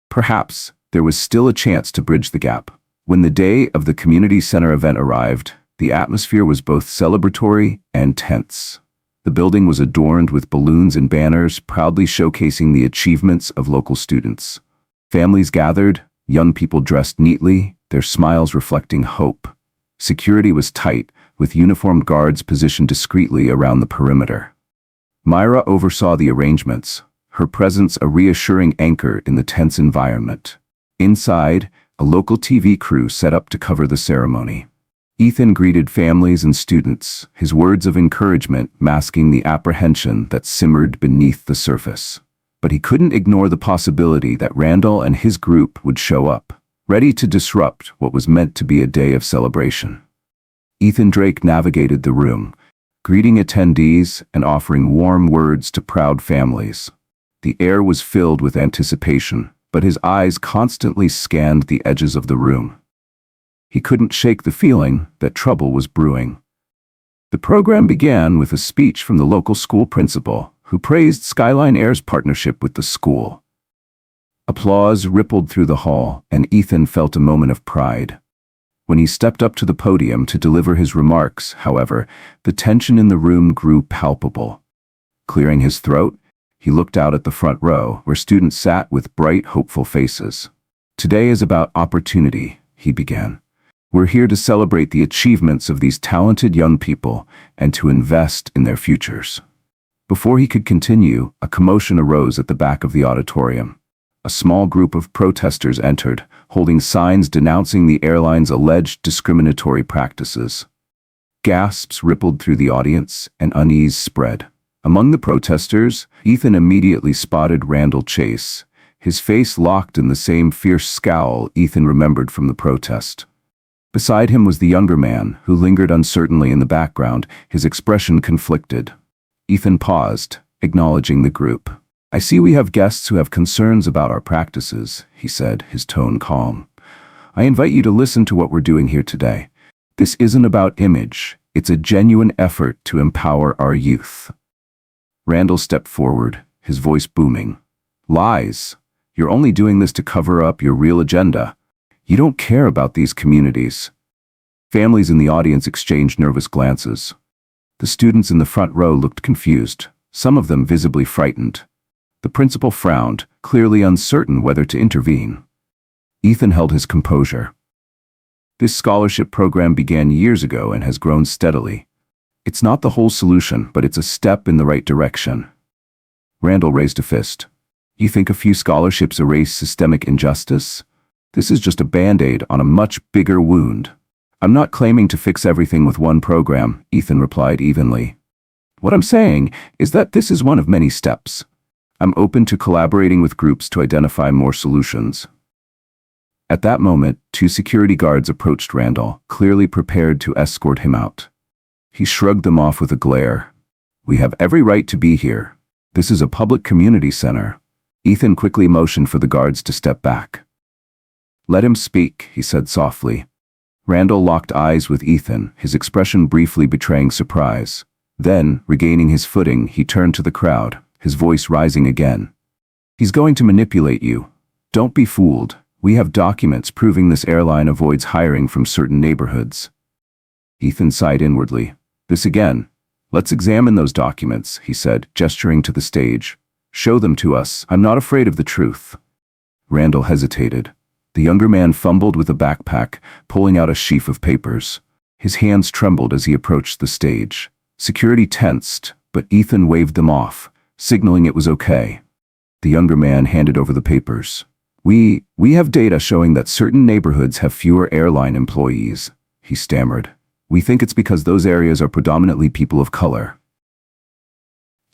Perhaps there was still a chance to bridge the gap. When the day of the community center event arrived, the atmosphere was both celebratory and tense. The building was adorned with balloons and banners proudly showcasing the achievements of local students. Families gathered, young people dressed neatly, their smiles reflecting hope. Security was tight, with uniformed guards positioned discreetly around the perimeter. Myra oversaw the arrangements, her presence a reassuring anchor in the tense environment. Inside, a local TV crew set up to cover the ceremony. Ethan greeted families and students, his words of encouragement masking the apprehension that simmered beneath the surface. But he couldn't ignore the possibility that Randall and his group would show up, ready to disrupt what was meant to be a day of celebration. Ethan Drake navigated the room, greeting attendees and offering warm words to proud families. The air was filled with anticipation, but his eyes constantly scanned the edges of the room. He couldn't shake the feeling that trouble was brewing. The program began with a speech from the local school principal, who praised Skyline Air's partnership with the school. Applause rippled through the hall, and Ethan felt a moment of pride. When he stepped up to the podium to deliver his remarks, however, the tension in the room grew palpable. Clearing his throat, he looked out at the front row, where students sat with bright, hopeful faces. "Today is about opportunity," he began. "We're here to celebrate the achievements of these talented young people and to invest in their futures." Before he could continue, a commotion arose at the back of the auditorium. A small group of protesters entered, holding signs denouncing the airline's alleged discriminatory practices. Gasps rippled through the audience, and unease spread. Among the protesters, Ethan immediately spotted Randall Chase, his face locked in the same fierce scowl Ethan remembered from the protest. Beside him was the younger man, who lingered uncertainly in the background, his expression conflicted. Ethan paused, acknowledging the group. "I see we have guests who have concerns about our practices," he said, his tone calm. "I invite you to listen to what we're doing here today. This isn't about image, it's a genuine effort to empower our youth." Randall stepped forward, his voice booming. "Lies. You're only doing this to cover up your real agenda. You don't care about these communities." Families in the audience exchanged nervous glances. The students in the front row looked confused, some of them visibly frightened. The principal frowned, clearly uncertain whether to intervene. Ethan held his composure. "This scholarship program began years ago and has grown steadily. It's not the whole solution, but it's a step in the right direction." Randall raised a fist. You think a few scholarships erase systemic injustice? This is just a band-aid on a much bigger wound. I'm not claiming to fix everything with one program, Ethan replied evenly. What I'm saying is that this is one of many steps. I'm open to collaborating with groups to identify more solutions. At that moment, 2 security guards approached Randall, clearly prepared to escort him out. He shrugged them off with a glare. We have every right to be here. This is a public community center. Ethan quickly motioned for the guards to step back. Let him speak, he said softly. Randall locked eyes with Ethan, his expression briefly betraying surprise. Then, regaining his footing, he turned to the crowd, his voice rising again. He's going to manipulate you. Don't be fooled. We have documents proving this airline avoids hiring from certain neighborhoods. Ethan sighed inwardly. This again. Let's examine those documents, he said, gesturing to the stage. Show them to us. I'm not afraid of the truth. Randall hesitated. The younger man fumbled with a backpack, pulling out a sheaf of papers. His hands trembled as he approached the stage. Security tensed, but Ethan waved them off, signaling it was okay. The younger man handed over the papers. We have data showing that certain neighborhoods have fewer airline employees, he stammered. We think it's because those areas are predominantly people of color.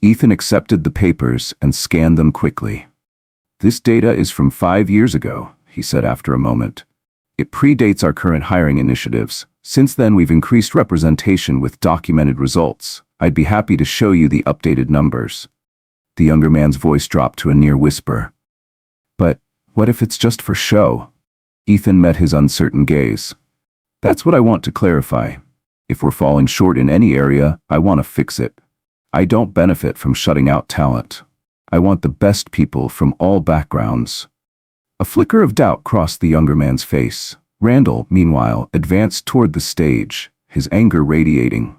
Ethan accepted the papers and scanned them quickly. This data is from 5 years ago, he said after a moment. It predates our current hiring initiatives. Since then, we've increased representation with documented results. I'd be happy to show you the updated numbers. The younger man's voice dropped to a near whisper. But what if it's just for show? Ethan met his uncertain gaze. That's what I want to clarify. If we're falling short in any area, I want to fix it. I don't benefit from shutting out talent. I want the best people from all backgrounds. A flicker of doubt crossed the younger man's face. Randall, meanwhile, advanced toward the stage, his anger radiating.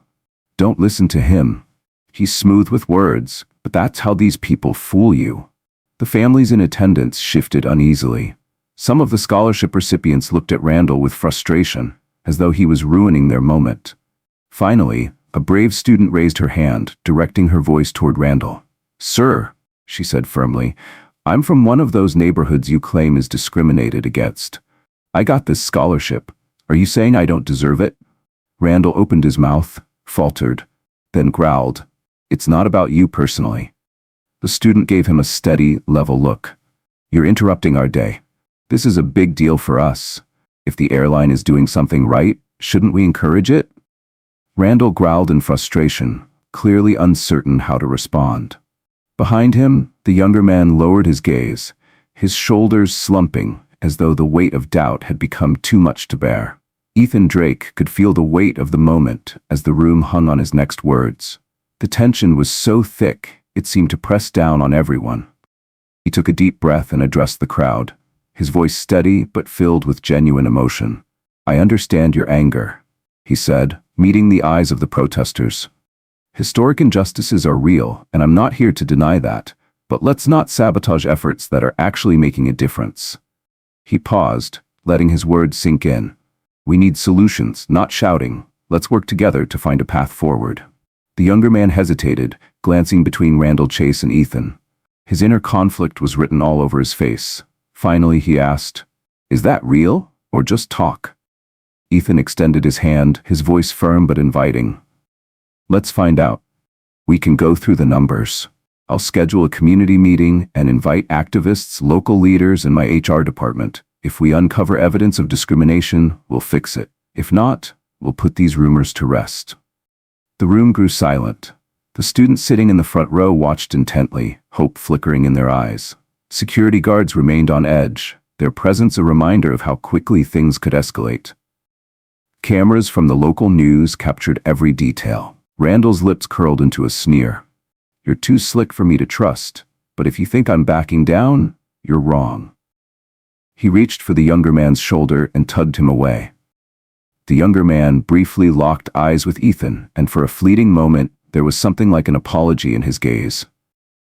Don't listen to him. He's smooth with words, but that's how these people fool you. The families in attendance shifted uneasily. Some of the scholarship recipients looked at Randall with frustration, as though he was ruining their moment. Finally, a brave student raised her hand, directing her voice toward Randall. Sir, she said firmly, I'm from one of those neighborhoods you claim is discriminated against. I got this scholarship. Are you saying I don't deserve it? Randall opened his mouth, faltered, then growled. It's not about you personally. The student gave him a steady, level look. You're interrupting our day. This is a big deal for us. If the airline is doing something right, shouldn't we encourage it? Randall growled in frustration, clearly uncertain how to respond. Behind him, the younger man lowered his gaze, his shoulders slumping as though the weight of doubt had become too much to bear. Ethan Drake could feel the weight of the moment as the room hung on his next words. The tension was so thick, it seemed to press down on everyone. He took a deep breath and addressed the crowd, his voice steady but filled with genuine emotion. I understand your anger, he said, meeting the eyes of the protesters. Historic injustices are real, and I'm not here to deny that, but let's not sabotage efforts that are actually making a difference. He paused, letting his words sink in. We need solutions, not shouting. Let's work together to find a path forward. The younger man hesitated, glancing between Randall Chase and Ethan. His inner conflict was written all over his face. Finally, he asked, Is that real, or just talk? Ethan extended his hand, his voice firm but inviting. Let's find out. We can go through the numbers. I'll schedule a community meeting and invite activists, local leaders, and my HR department. If we uncover evidence of discrimination, we'll fix it. If not, we'll put these rumors to rest. The room grew silent. The students sitting in the front row watched intently, hope flickering in their eyes. Security guards remained on edge, their presence a reminder of how quickly things could escalate. Cameras from the local news captured every detail. Randall's lips curled into a sneer. You're too slick for me to trust, but if you think I'm backing down, you're wrong. He reached for the younger man's shoulder and tugged him away. The younger man briefly locked eyes with Ethan, and for a fleeting moment, there was something like an apology in his gaze.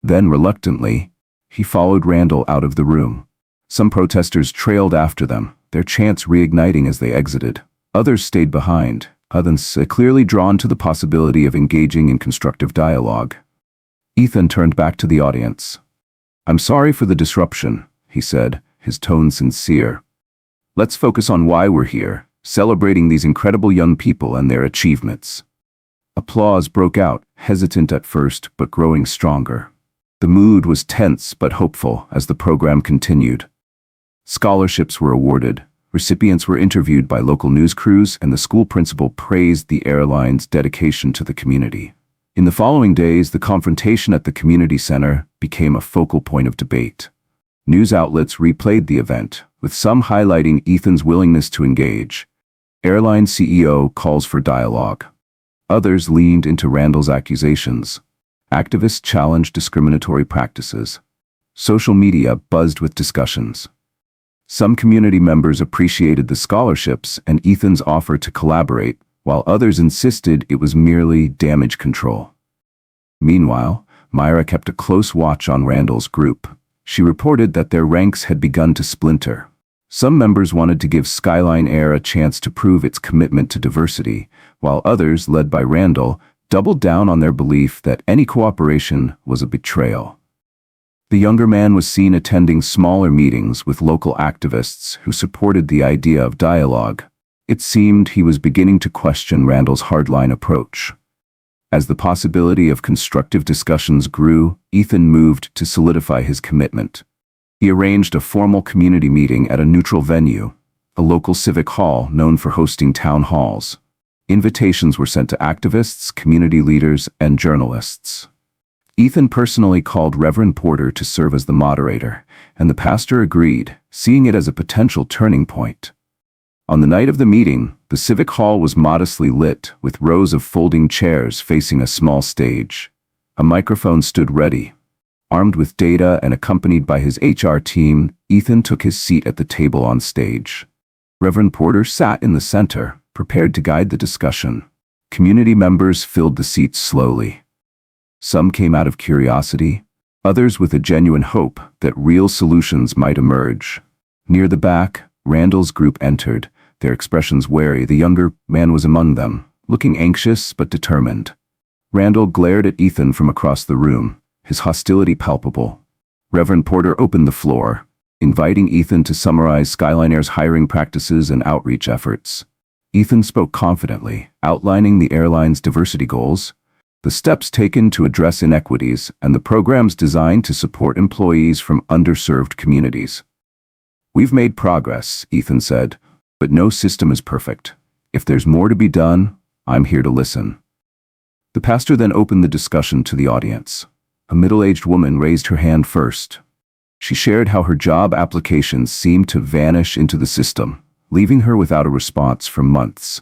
Then, reluctantly, he followed Randall out of the room. Some protesters trailed after them, their chants reigniting as they exited. Others stayed behind, others clearly drawn to the possibility of engaging in constructive dialogue. Ethan turned back to the audience. "I'm sorry for the disruption," he said, his tone sincere. "Let's focus on why we're here, celebrating these incredible young people and their achievements." Applause broke out, hesitant at first but growing stronger. The mood was tense but hopeful as the program continued. Scholarships were awarded, recipients were interviewed by local news crews, and the school principal praised the airline's dedication to the community. In the following days, the confrontation at the community center became a focal point of debate. News outlets replayed the event, with some highlighting Ethan's willingness to engage. Airline CEO calls for dialogue. Others leaned into Randall's accusations. Activists challenged discriminatory practices. Social media buzzed with discussions. Some community members appreciated the scholarships and Ethan's offer to collaborate, while others insisted it was merely damage control. Meanwhile, Myra kept a close watch on Randall's group. She reported that their ranks had begun to splinter. Some members wanted to give Skyline Air a chance to prove its commitment to diversity, while others, led by Randall, doubled down on their belief that any cooperation was a betrayal. The younger man was seen attending smaller meetings with local activists who supported the idea of dialogue. It seemed he was beginning to question Randall's hardline approach. As the possibility of constructive discussions grew, Ethan moved to solidify his commitment. He arranged a formal community meeting at a neutral venue, a local civic hall known for hosting town halls. Invitations were sent to activists, community leaders, and journalists. Ethan personally called Reverend Porter to serve as the moderator, and the pastor agreed, seeing it as a potential turning point. On the night of the meeting, the civic hall was modestly lit, with rows of folding chairs facing a small stage. A microphone stood ready. Armed with data and accompanied by his HR team, Ethan took his seat at the table on stage. Reverend Porter sat in the center, prepared to guide the discussion. Community members filled the seats slowly. Some came out of curiosity, others with a genuine hope that real solutions might emerge. Near the back, Randall's group entered, their expressions wary. The younger man was among them, looking anxious but determined. Randall glared at Ethan from across the room, his hostility palpable. Reverend Porter opened the floor, inviting Ethan to summarize Skyline Air's hiring practices and outreach efforts. Ethan spoke confidently, outlining the airline's diversity goals, the steps taken to address inequities, and the programs designed to support employees from underserved communities. "We've made progress," Ethan said, "but no system is perfect. If there's more to be done, I'm here to listen." The pastor then opened the discussion to the audience. A middle-aged woman raised her hand first. She shared how her job applications seemed to vanish into the system, leaving her without a response for months.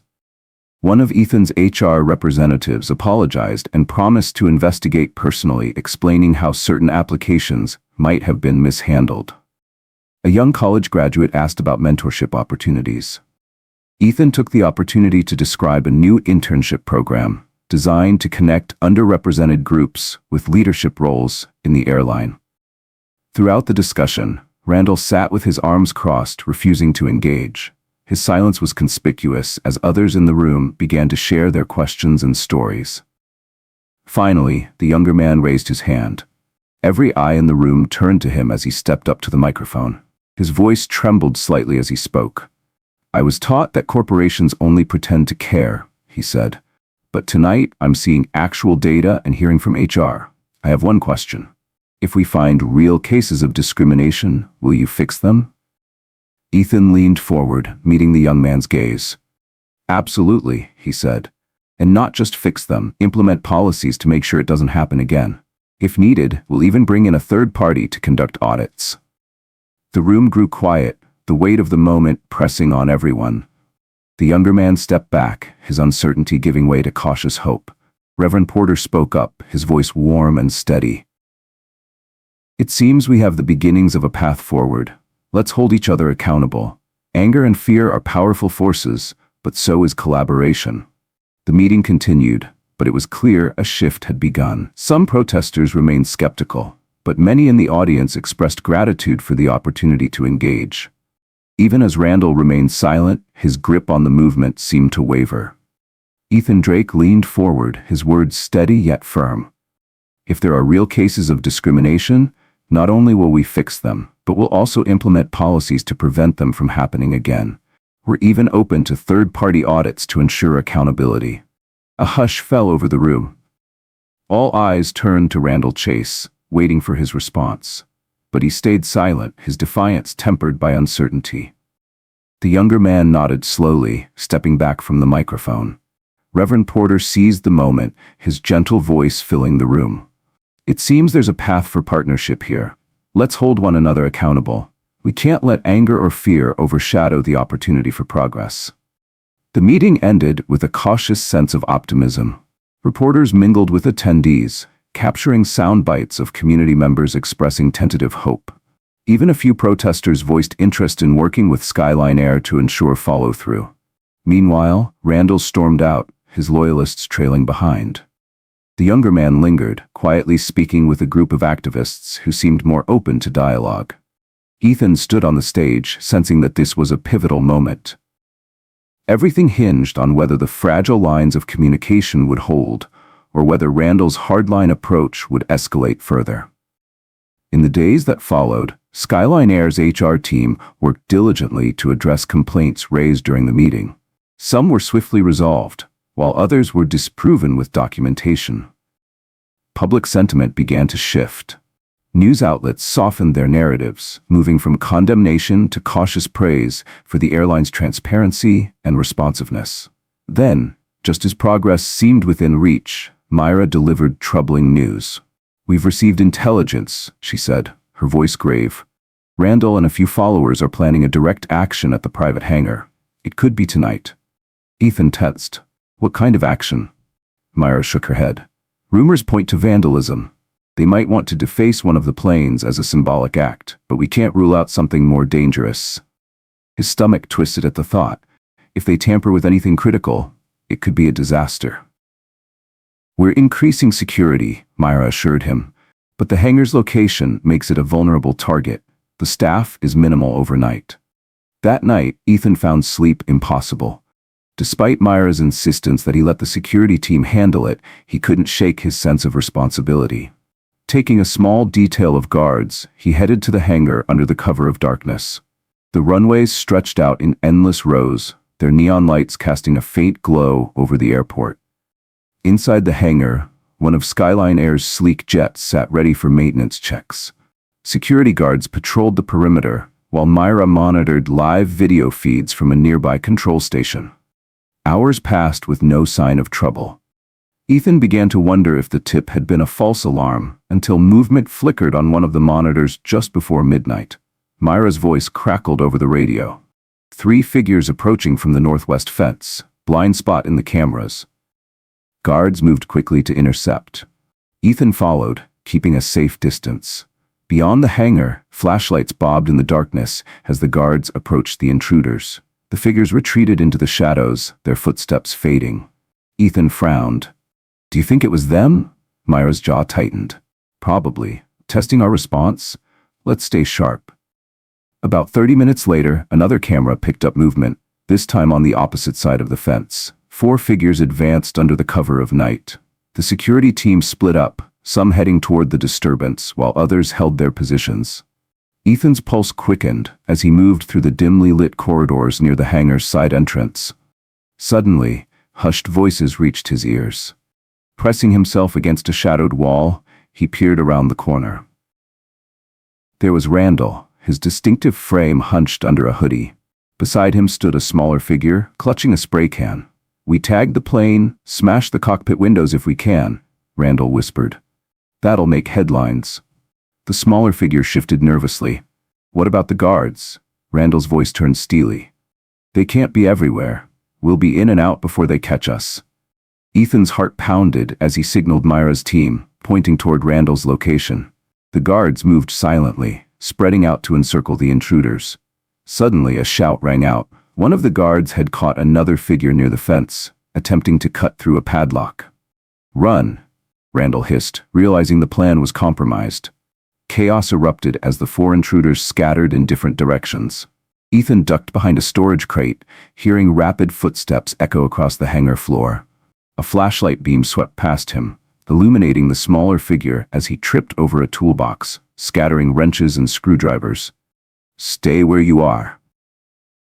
One of Ethan's HR representatives apologized and promised to investigate personally, explaining how certain applications might have been mishandled. A young college graduate asked about mentorship opportunities. Ethan took the opportunity to describe a new internship program designed to connect underrepresented groups with leadership roles in the airline. Throughout the discussion, Randall sat with his arms crossed, refusing to engage. His silence was conspicuous as others in the room began to share their questions and stories. Finally, the younger man raised his hand. Every eye in the room turned to him as he stepped up to the microphone. His voice trembled slightly as he spoke. "I was taught that corporations only pretend to care," he said. "But tonight, I'm seeing actual data and hearing from HR. I have one question. If we find real cases of discrimination, will you fix them?" Ethan leaned forward, meeting the young man's gaze. "Absolutely," he said. "And not just fix them, implement policies to make sure it doesn't happen again. If needed, we'll even bring in a third party to conduct audits." The room grew quiet, the weight of the moment pressing on everyone. The younger man stepped back, his uncertainty giving way to cautious hope. Reverend Porter spoke up, his voice warm and steady. "It seems we have the beginnings of a path forward. Let's hold each other accountable. Anger and fear are powerful forces, but so is collaboration." The meeting continued, but it was clear a shift had begun. Some protesters remained skeptical, but many in the audience expressed gratitude for the opportunity to engage. Even as Randall remained silent, his grip on the movement seemed to waver. Ethan Drake leaned forward, his words steady yet firm. "If there are real cases of discrimination, Not only will we fix them, but we'll also implement policies to prevent them from happening again. We're even open to third-party audits to ensure accountability." A hush fell over the room. All eyes turned to Randall Chase, waiting for his response. But he stayed silent, his defiance tempered by uncertainty. The younger man nodded slowly, stepping back from the microphone. Reverend Porter seized the moment, his gentle voice filling the room. "It seems there's a path for partnership here. Let's hold one another accountable. We can't let anger or fear overshadow the opportunity for progress." The meeting ended with a cautious sense of optimism. Reporters mingled with attendees, capturing sound bites of community members expressing tentative hope. Even a few protesters voiced interest in working with Skyline Air to ensure follow-through. Meanwhile, Randall stormed out, his loyalists trailing behind. The younger man lingered, quietly speaking with a group of activists who seemed more open to dialogue. Ethan stood on the stage, sensing that this was a pivotal moment. Everything hinged on whether the fragile lines of communication would hold, or whether Randall's hardline approach would escalate further. In the days that followed, Skyline Air's HR team worked diligently to address complaints raised during the meeting. Some were swiftly resolved, while others were disproven with documentation. Public sentiment began to shift. News outlets softened their narratives, moving from condemnation to cautious praise for the airline's transparency and responsiveness. Then, just as progress seemed within reach, Myra delivered troubling news. "We've received intelligence," she said, her voice grave. "Randall and a few followers are planning a direct action at the private hangar. It could be tonight." Ethan tensed. "What kind of action?" Myra shook her head. "Rumors point to vandalism. They might want to deface one of the planes as a symbolic act, but we can't rule out something more dangerous." His stomach twisted at the thought. If they tamper with anything critical, it could be a disaster. "We're increasing security," Myra assured him, "but the hangar's location makes it a vulnerable target. The staff is minimal overnight." That night, Ethan found sleep impossible. Despite Myra's insistence that he let the security team handle it, he couldn't shake his sense of responsibility. Taking a small detail of guards, he headed to the hangar under the cover of darkness. The runways stretched out in endless rows, their neon lights casting a faint glow over the airport. Inside the hangar, one of Skyline Air's sleek jets sat ready for maintenance checks. Security guards patrolled the perimeter, while Myra monitored live video feeds from a nearby control station. Hours passed with no sign of trouble. Ethan began to wonder if the tip had been a false alarm, until movement flickered on one of the monitors just before midnight. Myra's voice crackled over the radio. 3 figures approaching from the northwest fence, blind spot in the cameras. Guards moved quickly to intercept. Ethan followed, keeping a safe distance. Beyond the hangar, flashlights bobbed in the darkness as the guards approached the intruders. The figures retreated into the shadows, their footsteps fading. Ethan frowned. "Do you think it was them?" Myra's jaw tightened. "Probably. Testing our response? Let's stay sharp." About 30 minutes later, another camera picked up movement, this time on the opposite side of the fence. 4 figures advanced under the cover of night. The security team split up, some heading toward the disturbance, while others held their positions. Ethan's pulse quickened as he moved through the dimly lit corridors near the hangar's side entrance. Suddenly, hushed voices reached his ears. Pressing himself against a shadowed wall, he peered around the corner. There was Randall, his distinctive frame hunched under a hoodie. Beside him stood a smaller figure, clutching a spray can. "We tagged the plane, smashed the cockpit windows if we can," Randall whispered. "That'll make headlines." The smaller figure shifted nervously. "What about the guards?" Randall's voice turned steely. "They can't be everywhere. We'll be in and out before they catch us." Ethan's heart pounded as he signaled Myra's team, pointing toward Randall's location. The guards moved silently, spreading out to encircle the intruders. Suddenly, a shout rang out. One of the guards had caught another figure near the fence, attempting to cut through a padlock. "Run!" Randall hissed, realizing the plan was compromised. Chaos erupted as the 4 intruders scattered in different directions. Ethan ducked behind a storage crate, hearing rapid footsteps echo across the hangar floor. A flashlight beam swept past him, illuminating the smaller figure as he tripped over a toolbox, scattering wrenches and screwdrivers. "Stay where you are."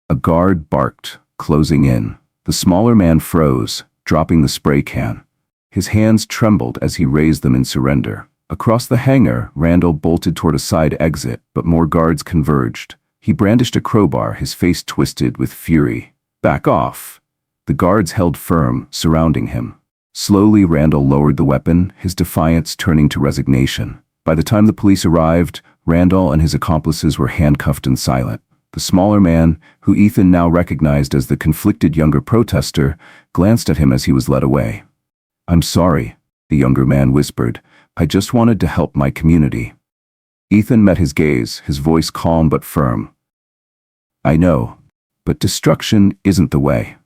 A guard barked, closing in. The smaller man froze, dropping the spray can. His hands trembled as he raised them in surrender. Across the hangar, Randall bolted toward a side exit, but more guards converged. He brandished a crowbar, his face twisted with fury. "Back off!" The guards held firm, surrounding him. Slowly, Randall lowered the weapon, his defiance turning to resignation. By the time the police arrived, Randall and his accomplices were handcuffed and silent. The smaller man, who Ethan now recognized as the conflicted younger protester, glanced at him as he was led away. "I'm sorry," the younger man whispered. "I just wanted to help my community." Ethan met his gaze, his voice calm but firm. "I know, but destruction isn't the way."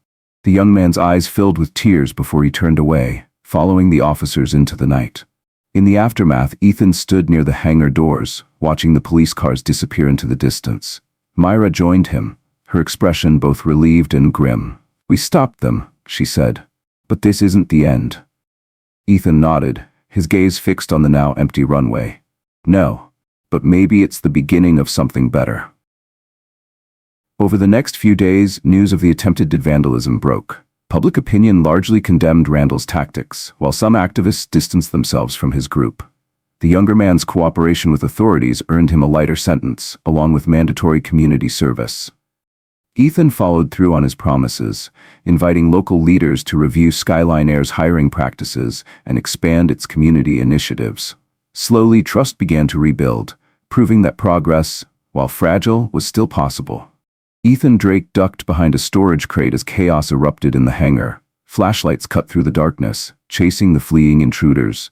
The young man's eyes filled with tears before he turned away, following the officers into the night. In the aftermath, Ethan stood near the hangar doors, watching the police cars disappear into the distance. Myra joined him, her expression both relieved and grim. "We stopped them," she said, "but this isn't the end." Ethan nodded, his gaze fixed on the now empty runway. "No, but maybe it's the beginning of something better." Over the next few days, news of the attempted vandalism broke. Public opinion largely condemned Randall's tactics, while some activists distanced themselves from his group. The younger man's cooperation with authorities earned him a lighter sentence, along with mandatory community service. Ethan followed through on his promises, inviting local leaders to review Skyline Air's hiring practices and expand its community initiatives. Slowly, trust began to rebuild, proving that progress, while fragile, was still possible. Ethan Drake ducked behind a storage crate as chaos erupted in the hangar. Flashlights cut through the darkness, chasing the fleeing intruders.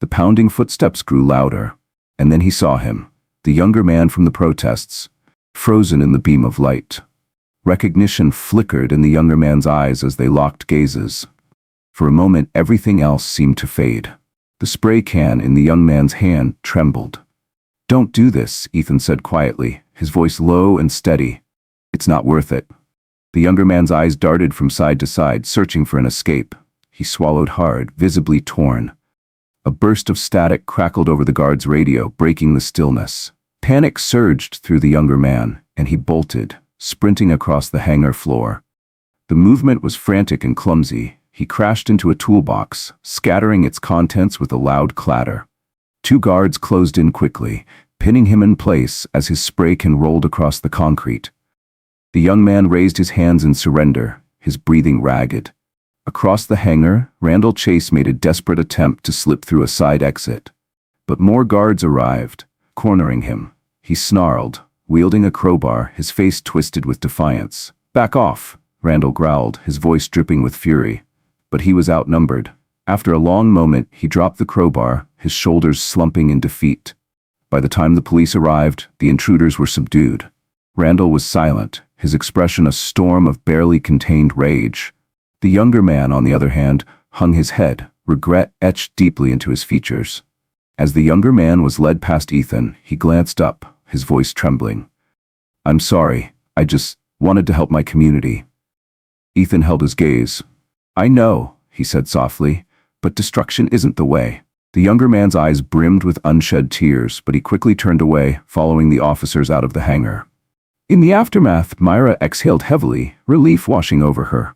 The pounding footsteps grew louder, and then he saw him, the younger man from the protests, frozen in the beam of light. Recognition flickered in the younger man's eyes as they locked gazes. For a moment, everything else seemed to fade. The spray can in the young man's hand trembled. "Don't do this," Ethan said quietly, his voice low and steady. "It's not worth it." The younger man's eyes darted from side to side, searching for an escape. He swallowed hard, visibly torn. A burst of static crackled over the guard's radio, breaking the stillness. Panic surged through the younger man, and he bolted, sprinting across the hangar floor. The movement was frantic and clumsy. He crashed into a toolbox, scattering its contents with a loud clatter. Two guards closed in quickly, pinning him in place as his spray can rolled across the concrete. The young man raised his hands in surrender, his breathing ragged. Across the hangar, Randall Chase made a desperate attempt to slip through a side exit. But more guards arrived, cornering him. He snarled, wielding a crowbar, his face twisted with defiance. "Back off," Randall growled, his voice dripping with fury. But he was outnumbered. After a long moment, he dropped the crowbar, his shoulders slumping in defeat. By the time the police arrived, the intruders were subdued. Randall was silent, his expression a storm of barely contained rage. The younger man, on the other hand, hung his head, regret etched deeply into his features. As the younger man was led past Ethan, he glanced up, his voice trembling. "I'm sorry, I just wanted to help my community." Ethan held his gaze. "I know," he said softly, "but destruction isn't the way." The younger man's eyes brimmed with unshed tears, but he quickly turned away, following the officers out of the hangar. In the aftermath, Myra exhaled heavily, relief washing over her.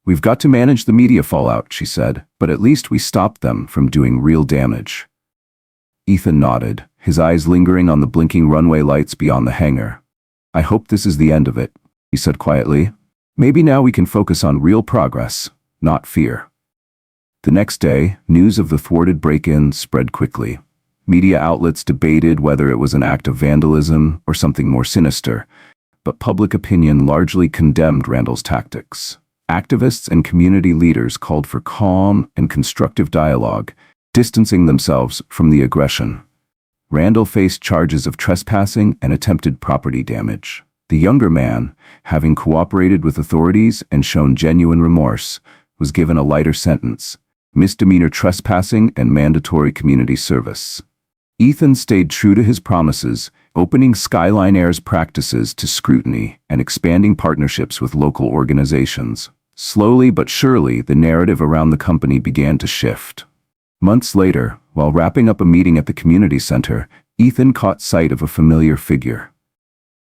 "We've got to manage the media fallout," she said, "but at least we stopped them from doing real damage." Ethan nodded, his eyes lingering on the blinking runway lights beyond the hangar. "I hope this is the end of it," he said quietly. "Maybe now we can focus on real progress, not fear." The next day, news of the thwarted break-in spread quickly. Media outlets debated whether it was an act of vandalism or something more sinister, but public opinion largely condemned Randall's tactics. Activists and community leaders called for calm and constructive dialogue, distancing themselves from the aggression. Randall faced charges of trespassing and attempted property damage. The younger man, having cooperated with authorities and shown genuine remorse, was given a lighter sentence: misdemeanor trespassing and mandatory community service. Ethan stayed true to his promises, opening Skyline Air's practices to scrutiny and expanding partnerships with local organizations. Slowly but surely, the narrative around the company began to shift. Months later, while wrapping up a meeting at the community center, Ethan caught sight of a familiar figure.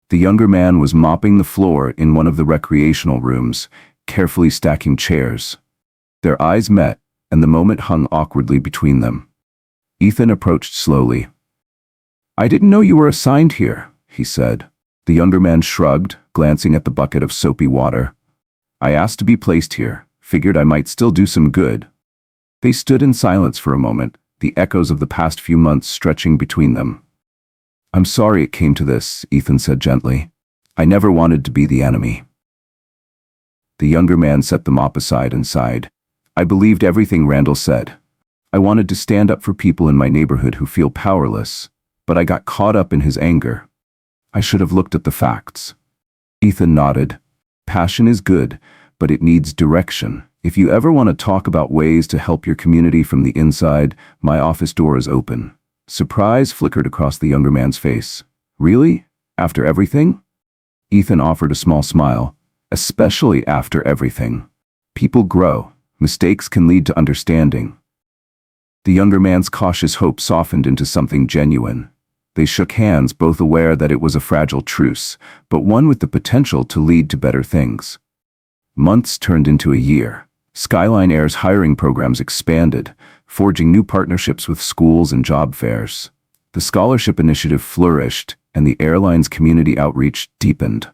The younger man was mopping the floor in one of the recreational rooms, carefully stacking chairs. Their eyes met, and the moment hung awkwardly between them. Ethan approached slowly. "I didn't know you were assigned here," he said. The younger man shrugged, glancing at the bucket of soapy water. "I asked to be placed here, figured I might still do some good." They stood in silence for a moment, the echoes of the past few months stretching between them. "I'm sorry it came to this," Ethan said gently. "I never wanted to be the enemy." The younger man set the mop aside and sighed. "I believed everything Randall said. I wanted to stand up for people in my neighborhood who feel powerless, but I got caught up in his anger. I should have looked at the facts." Ethan nodded. "Passion is good, but it needs direction. If you ever want to talk about ways to help your community from the inside, my office door is open." Surprise flickered across the younger man's face. "Really? After everything?" Ethan offered a small smile. "Especially after everything. People grow. Mistakes can lead to understanding." The younger man's cautious hope softened into something genuine. They shook hands, both aware that it was a fragile truce, but one with the potential to lead to better things. Months turned into a year. Skyline Air's hiring programs expanded, forging new partnerships with schools and job fairs. The scholarship initiative flourished, and the airline's community outreach deepened.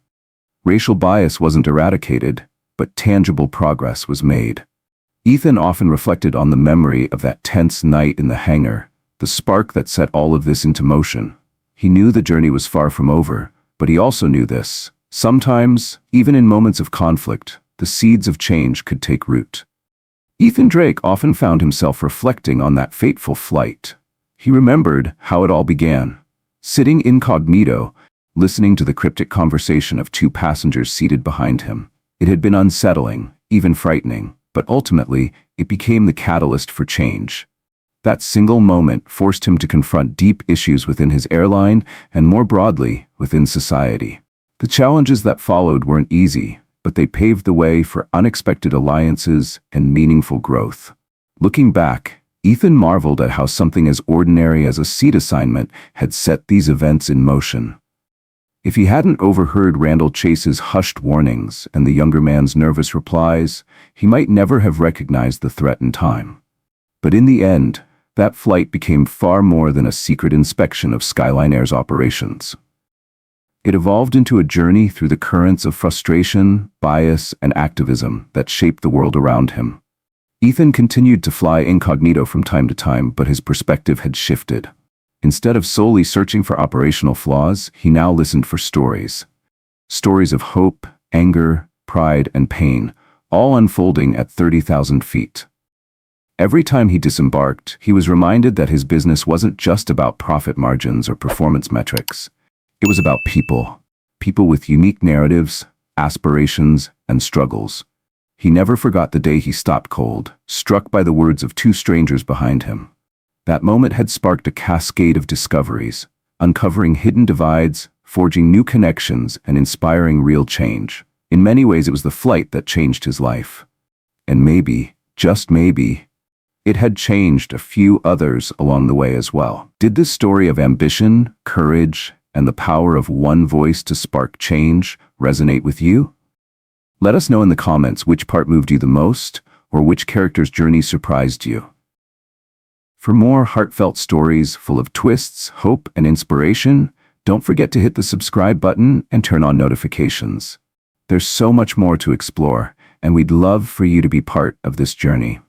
Racial bias wasn't eradicated, but tangible progress was made. Ethan often reflected on the memory of that tense night in the hangar, the spark that set all of this into motion. He knew the journey was far from over, but he also knew this. Sometimes, even in moments of conflict, the seeds of change could take root. Ethan Drake often found himself reflecting on that fateful flight. He remembered how it all began. Sitting incognito, listening to the cryptic conversation of two passengers seated behind him. It had been unsettling, even frightening, but ultimately, it became the catalyst for change. That single moment forced him to confront deep issues within his airline and, more broadly, within society. The challenges that followed weren't easy, but they paved the way for unexpected alliances and meaningful growth. Looking back, Ethan marveled at how something as ordinary as a seat assignment had set these events in motion. If he hadn't overheard Randall Chase's hushed warnings and the younger man's nervous replies, he might never have recognized the threat in time. But in the end, that flight became far more than a secret inspection of Skyline Air's operations. It evolved into a journey through the currents of frustration, bias, and activism that shaped the world around him. Ethan continued to fly incognito from time to time, but his perspective had shifted. Instead of solely searching for operational flaws, he now listened for stories. Stories of hope, anger, pride, and pain, all unfolding at 30,000 feet. Every time he disembarked, he was reminded that his business wasn't just about profit margins or performance metrics. It was about people. People with unique narratives, aspirations, and struggles. He never forgot the day he stopped cold, struck by the words of two strangers behind him. That moment had sparked a cascade of discoveries, uncovering hidden divides, forging new connections, and inspiring real change. In many ways, it was the flight that changed his life. And maybe, just maybe, it had changed a few others along the way as well. Did this story of ambition, courage, and the power of one voice to spark change resonate with you? Let us know in the comments which part moved you the most, or which character's journey surprised you. For more heartfelt stories full of twists, hope, and inspiration, don't forget to hit the subscribe button and turn on notifications. There's so much more to explore, and we'd love for you to be part of this journey.